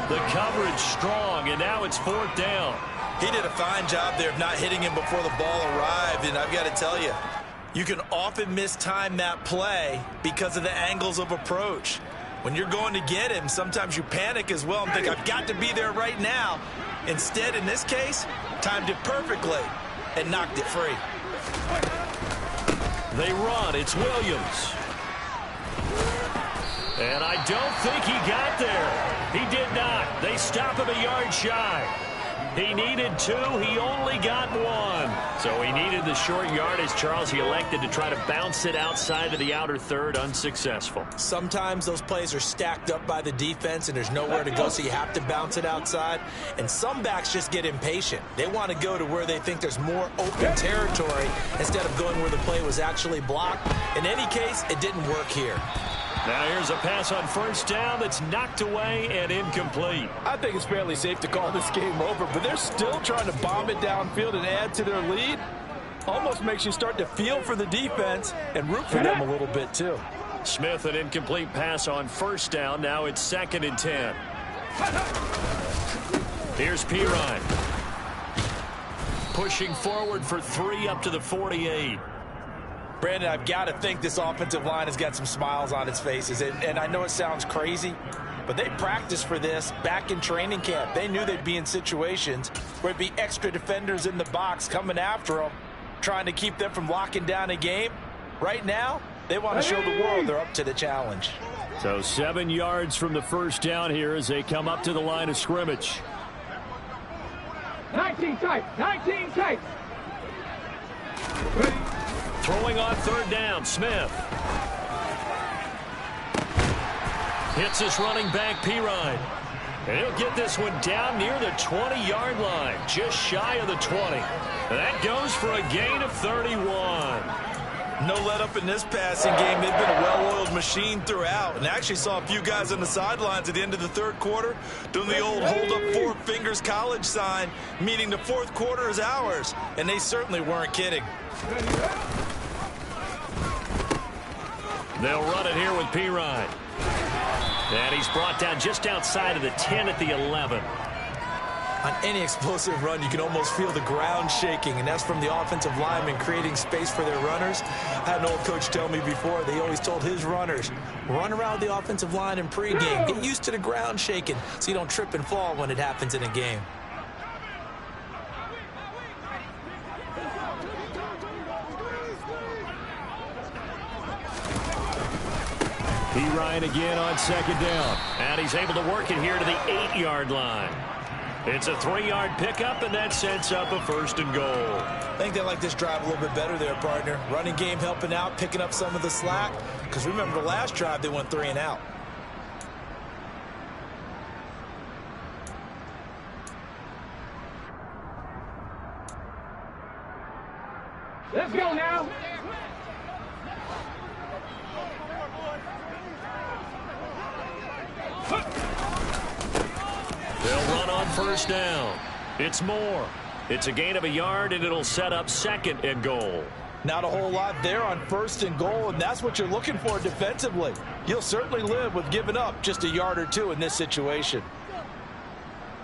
The coverage strong, and now it's 4th down. He did a fine job there of not hitting him before the ball arrived, and I've got to tell you, you can often mistime that play because of the angles of approach. When you're going to get him, sometimes you panic as well and think, I've got to be there right now. Instead, in this case, timed it perfectly and knocked it free. They run. It's Williams. And I don't think he got there. He did not. They stop him a yard shy. He needed 2. He only got 1. So he needed the short yardage, Charles. He elected to try to bounce it outside of the outer 3rd, unsuccessful. Sometimes those plays are stacked up by the defense and there's nowhere to go, so you have to bounce it outside. And some backs just get impatient. They want to go to where they think there's more open territory instead of going where the play was actually blocked. In any case, it didn't work here. Now here's a pass on 1st down that's knocked away and incomplete. I think it's fairly safe to call this game over, but they're still trying to bomb it downfield and add to their lead. almost makes you start to feel for the defense and root for them a little bit too. Smith, an incomplete pass on first down. Now it's 2nd and 10. Here's Pirine. Pushing forward for 3 up to the 48. Brandon, I've got to think this offensive line has got some smiles on its faces. And I know it sounds crazy, but they practiced for this back in training camp. They knew they'd be in situations where it'd be extra defenders in the box coming after them, trying to keep them from locking down a game. Right now, they want to show the world they're up to the challenge. So 7 yards from the first down here as they come up to the line of scrimmage. 19 tight, 19 tight. Throwing on 3rd down, Smith. Hits his running back, Pirine. And he'll get this one down near the 20-yard line, just shy of the 20. And that goes for a gain of 31. No let up in this passing game. They've been a well-oiled machine throughout. And actually saw a few guys on the sidelines at the end of the 3rd quarter doing the old hold up 4 fingers college sign, meaning the 4th quarter is ours. And they certainly weren't kidding. They'll run it here with Pirine. And he's brought down just outside of the 10 at the 11. On any explosive run, you can almost feel the ground shaking, and that's from the offensive linemen creating space for their runners. I had an old coach tell me before, they always told his runners, run around the offensive line in pregame. Get used to the ground shaking so you don't trip and fall when it happens in a game. Pirine again on 2nd down. And he's able to work it here to the 8-yard line. It's a 3-yard pickup, and that sets up a 1st and goal. I think they like this drive a little bit better there, partner. Running game helping out, picking up some of the slack. Because remember the last drive, they went 3 and out. Let's go now. They'll run on 1st down. It's Moore. It's a gain of a yard, and it'll set up 2nd and goal. Not a whole lot there on 1st and goal, and that's what you're looking for defensively. You'll certainly live with giving up just a yard or 2 in this situation.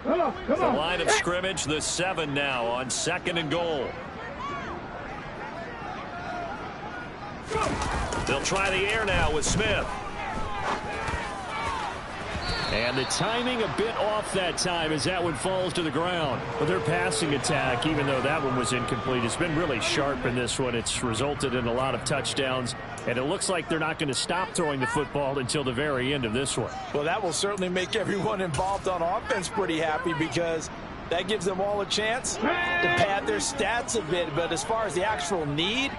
Come on. The line of scrimmage, the 7 now on 2nd and goal. They'll try the air now with Smith. And the timing a bit off that time as that one falls to the ground. But their passing attack, even though that one was incomplete, has been really sharp in this one. It's resulted in a lot of touchdowns, and it looks like they're not going to stop throwing the football until the very end of this one. Well, that will certainly make everyone involved on offense pretty happy because that gives them all a chance to pad their stats a bit. But as far as the actual need,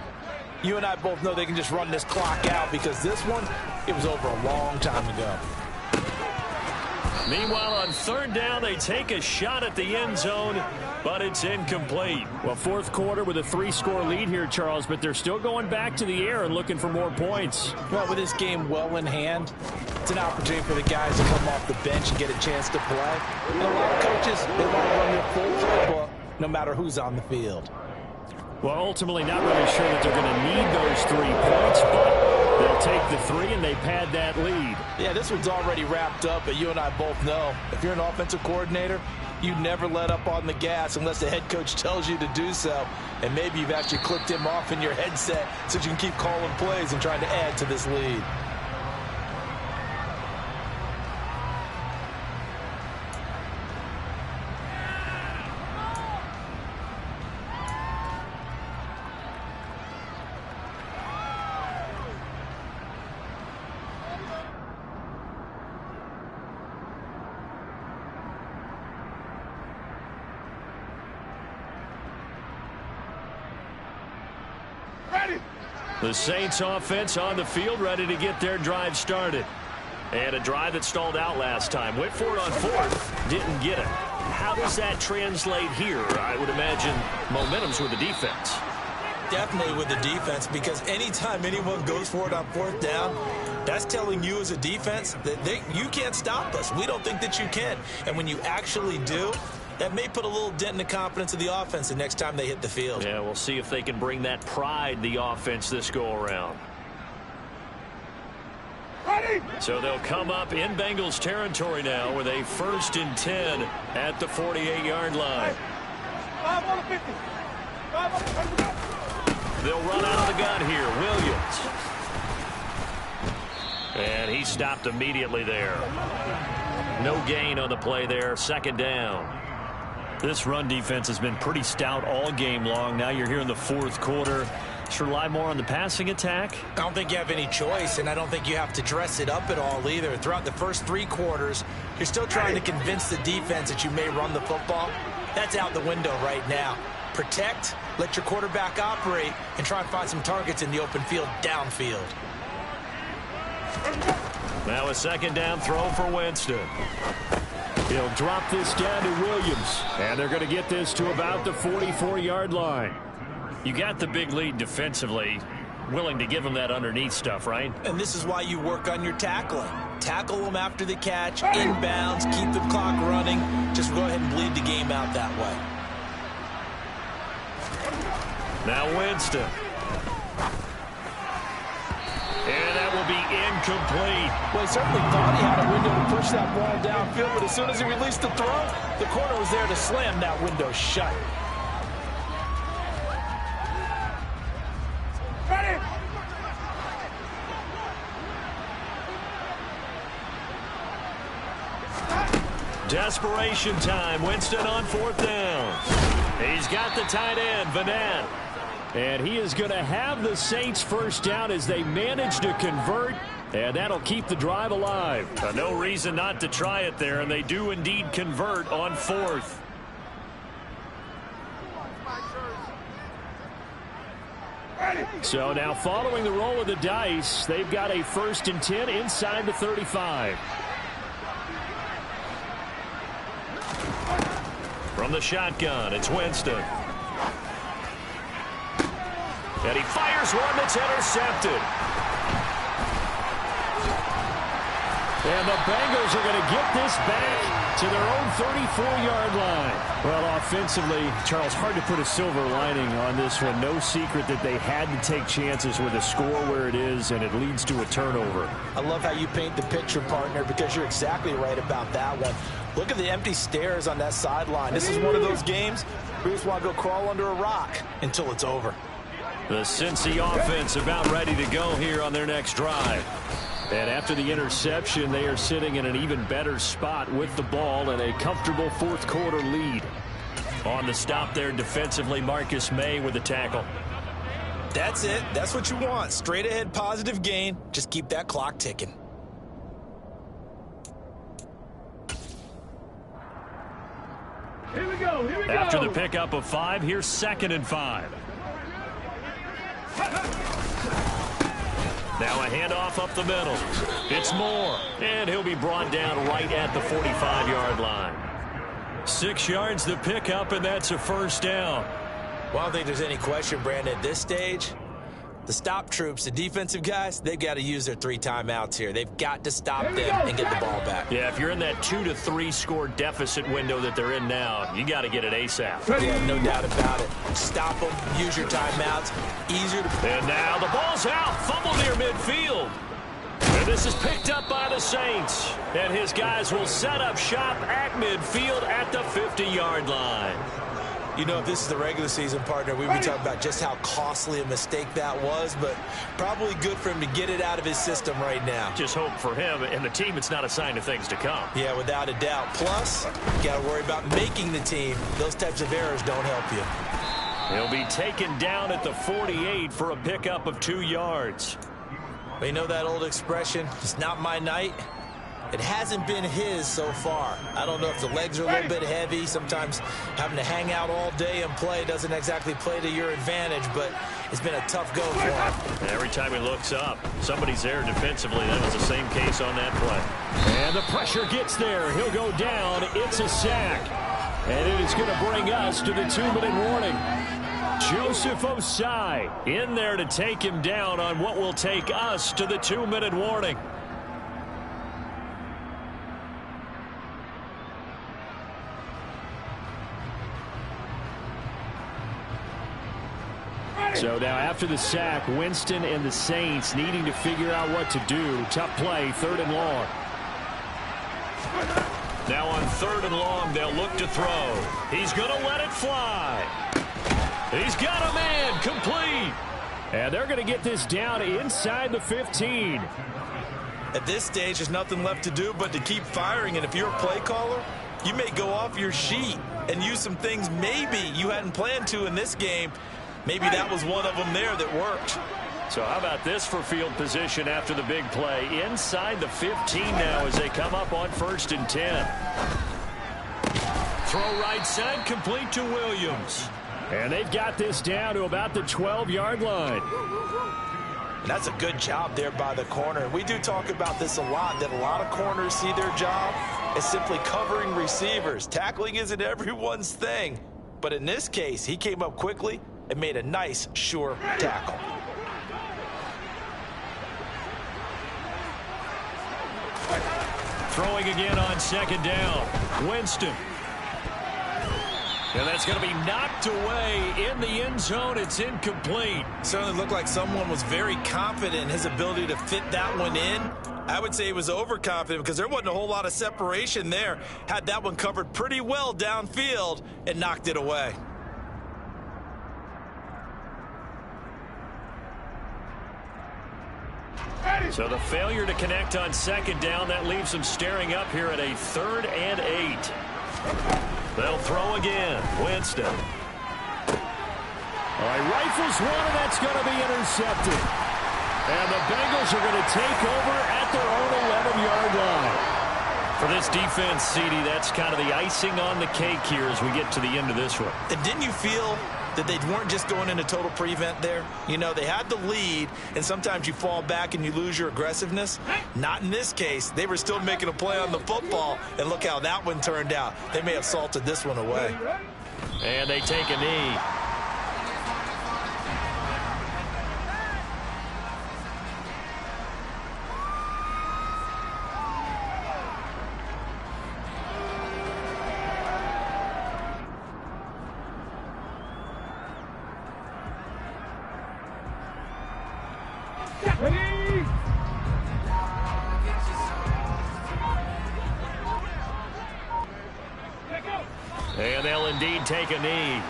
you and I both know they can just run this clock out because this one, it was over a long time ago. Meanwhile, on 3rd down, they take a shot at the end zone, but it's incomplete. Well, 4th quarter with a 3-score lead here, Charles, but they're still going back to the air and looking for more points. Well, with this game well in hand, it's an opportunity for the guys to come off the bench and get a chance to play. And a lot of coaches, they want to run their full playbook no matter who's on the field. Well, ultimately not really sure that they're going to need those 3 points, but they'll take the 3 and they pad that lead. Yeah, this one's already wrapped up, but you and I both know if you're an offensive coordinator, you never let up on the gas unless the head coach tells you to do so. And maybe you've actually clicked him off in your headset so you can keep calling plays and trying to add to this lead. The Saints offense on the field ready to get their drive started. And a drive that stalled out last time. Went for it on 4th. Didn't get it. How does that translate here? I would imagine momentum's with the defense. Definitely with the defense, because anytime anyone goes for it on 4th down, that's telling you as a defense that you can't stop us. We don't think that you can. And when you actually do, That may put a little dent in the confidence of the offense the next time they hit the field. Yeah, we'll see if they can bring that pride, the offense, this go-around. So they'll come up in Bengals territory now with a 1st and 10 at the 48-yard line. They'll run out of the gun here. Williams. And he stopped immediately there. No gain on the play there. 2nd down. This run defense has been pretty stout all game long. Now you're here in the 4th quarter. Should rely more on the passing attack? I don't think you have any choice, and I don't think you have to dress it up at all either. Throughout the first 3 quarters, you're still trying to convince the defense that you may run the football. That's out the window right now. Protect, let your quarterback operate, and try and find some targets in the open field downfield. Now a 2nd down throw for Winston. He'll drop this down to Williams. And they're going to get this to about the 44-yard line. You got the big lead defensively. Willing to give them that underneath stuff, right? And this is why you work on your tackling. Tackle them after the catch, inbounds, keep the clock running. Just go ahead and bleed the game out that way. Now Winston. And that will be incomplete. Well, he certainly thought he had a window to push that ball downfield, but as soon as he released the throw, the corner was there to slam that window shut. Desperation time. Winston on 4th down. He's got the tight end, Vanette. And he is going to have the Saints 1st down as they manage to convert. And that'll keep the drive alive. No reason not to try it there, and they do indeed convert on 4th. So now following the roll of the dice, they've got a 1st and 10 inside the 35. From the shotgun, it's Winston. And he fires one that's intercepted. And the Bengals are going to get this back to their own 34-yard line. Well, offensively, Charles, hard to put a silver lining on this one. No secret that they had to take chances with a score where it is, and it leads to a turnover. I love how you paint the picture, partner, because you're exactly right about that one. Look at the empty stares on that sideline. This is one of those games where you just want to go crawl under a rock until it's over. The Cincy offense about ready to go here on their next drive. And after the interception, they are sitting in an even better spot with the ball and a comfortable 4th quarter lead. On the stop there defensively, Marcus May with the tackle. That's it. That's what you want. Straight ahead positive gain. Just keep that clock ticking. Here we go. Here we go. After the pickup of 5, here's 2nd and 5. Now a handoff up the middle. It's Moore. And he'll be brought down right at the 45-yard line. 6 yards the pickup, and that's a 1st down. Well, I don't think there's any question, Brandon, at this stage. The stop troops, the defensive guys, they've got to use their 3 timeouts here. They've got to stop them and get the ball back. Yeah, if you're in that 2 to 3 score deficit window that they're in now, you got to get it ASAP. Yeah, no doubt about it. Stop them, use your timeouts. Easier to... And now the ball's out. Fumble near midfield. And this is picked up by the Saints. And his guys will set up shop at midfield at the 50-yard line. You know, if this is the regular season, partner, we'd be talking about just how costly a mistake that was, but probably good for him to get it out of his system right now. Just hope for him and the team it's not a sign of things to come. Yeah, without a doubt. Plus, you got to worry about making the team. Those types of errors don't help you. He'll be taken down at the 48 for a pickup of 2 yards. Well, you know that old expression, it's not my night? It hasn't been his so far. I don't know if the legs are a little bit heavy. Sometimes having to hang out all day and play doesn't exactly play to your advantage, but it's been a tough go for him. Every time he looks up, somebody's there defensively. That was the same case on that play. And the pressure gets there. He'll go down. It's a sack. And it is going to bring us to the 2-minute warning. Joseph Osai in there to take him down on what will take us to the 2-minute warning. So now after the sack, Winston and the Saints needing to figure out what to do. Tough play, 3rd and long. Now on 3rd and long, they'll look to throw. He's going to let it fly. He's got a man, complete. And they're going to get this down inside the 15. At this stage, there's nothing left to do but to keep firing. And if you're a play caller, you may go off your sheet and use some things maybe you hadn't planned to in this game. Maybe that was one of them there that worked. So how about this for field position after the big play? Inside the 15 now as they come up on 1st and 10. Throw right side, complete to Williams. And they've got this down to about the 12-yard line. And that's a good job there by the corner. We do talk about this a lot, that a lot of corners see their job as simply covering receivers. Tackling isn't everyone's thing. But in this case, he came up quickly and made a nice, sure tackle. Throwing again on 2nd down. Winston. And that's going to be knocked away in the end zone. It's incomplete. Certainly looked like someone was very confident in his ability to fit that one in. I would say he was overconfident because there wasn't a whole lot of separation there. Had that one covered pretty well downfield and knocked it away. So the failure to connect on 2nd down, that leaves them staring up here at a 3rd and 8. They'll throw again. Winston. All right, rifles one, and that's going to be intercepted. And the Bengals are going to take over at their own 11-yard line. For this defense, CD, that's kind of the icing on the cake here as we get to the end of this one. And didn't you feel that they weren't just going into total prevent there? You know, they had the lead, and sometimes you fall back and you lose your aggressiveness. Not in this case. They were still making a play on the football, and look how that one turned out. They may have salted this one away. And they take a knee. And they'll indeed take a knee.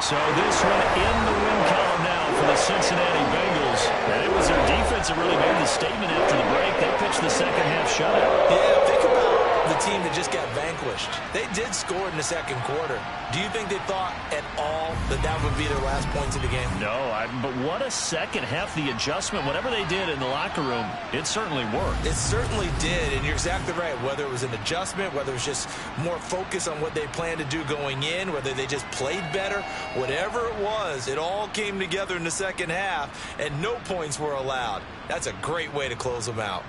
So this one in the win column now for the Cincinnati Bengals. And it was their defense that really made the statement after the break. They pitched the second half shutout. Yeah, think about the team that just got vanquished. They did score in the 2nd quarter. Do you think they thought at all that that would be their last points of the game? No, but what a second half. The adjustment, whatever they did in the locker room, it certainly worked. It certainly did, and you're exactly right. Whether it was an adjustment, whether it was just more focus on what they planned to do going in, whether they just played better, whatever it was, it all came together in the second half, and no points were allowed. That's a great way to close them out.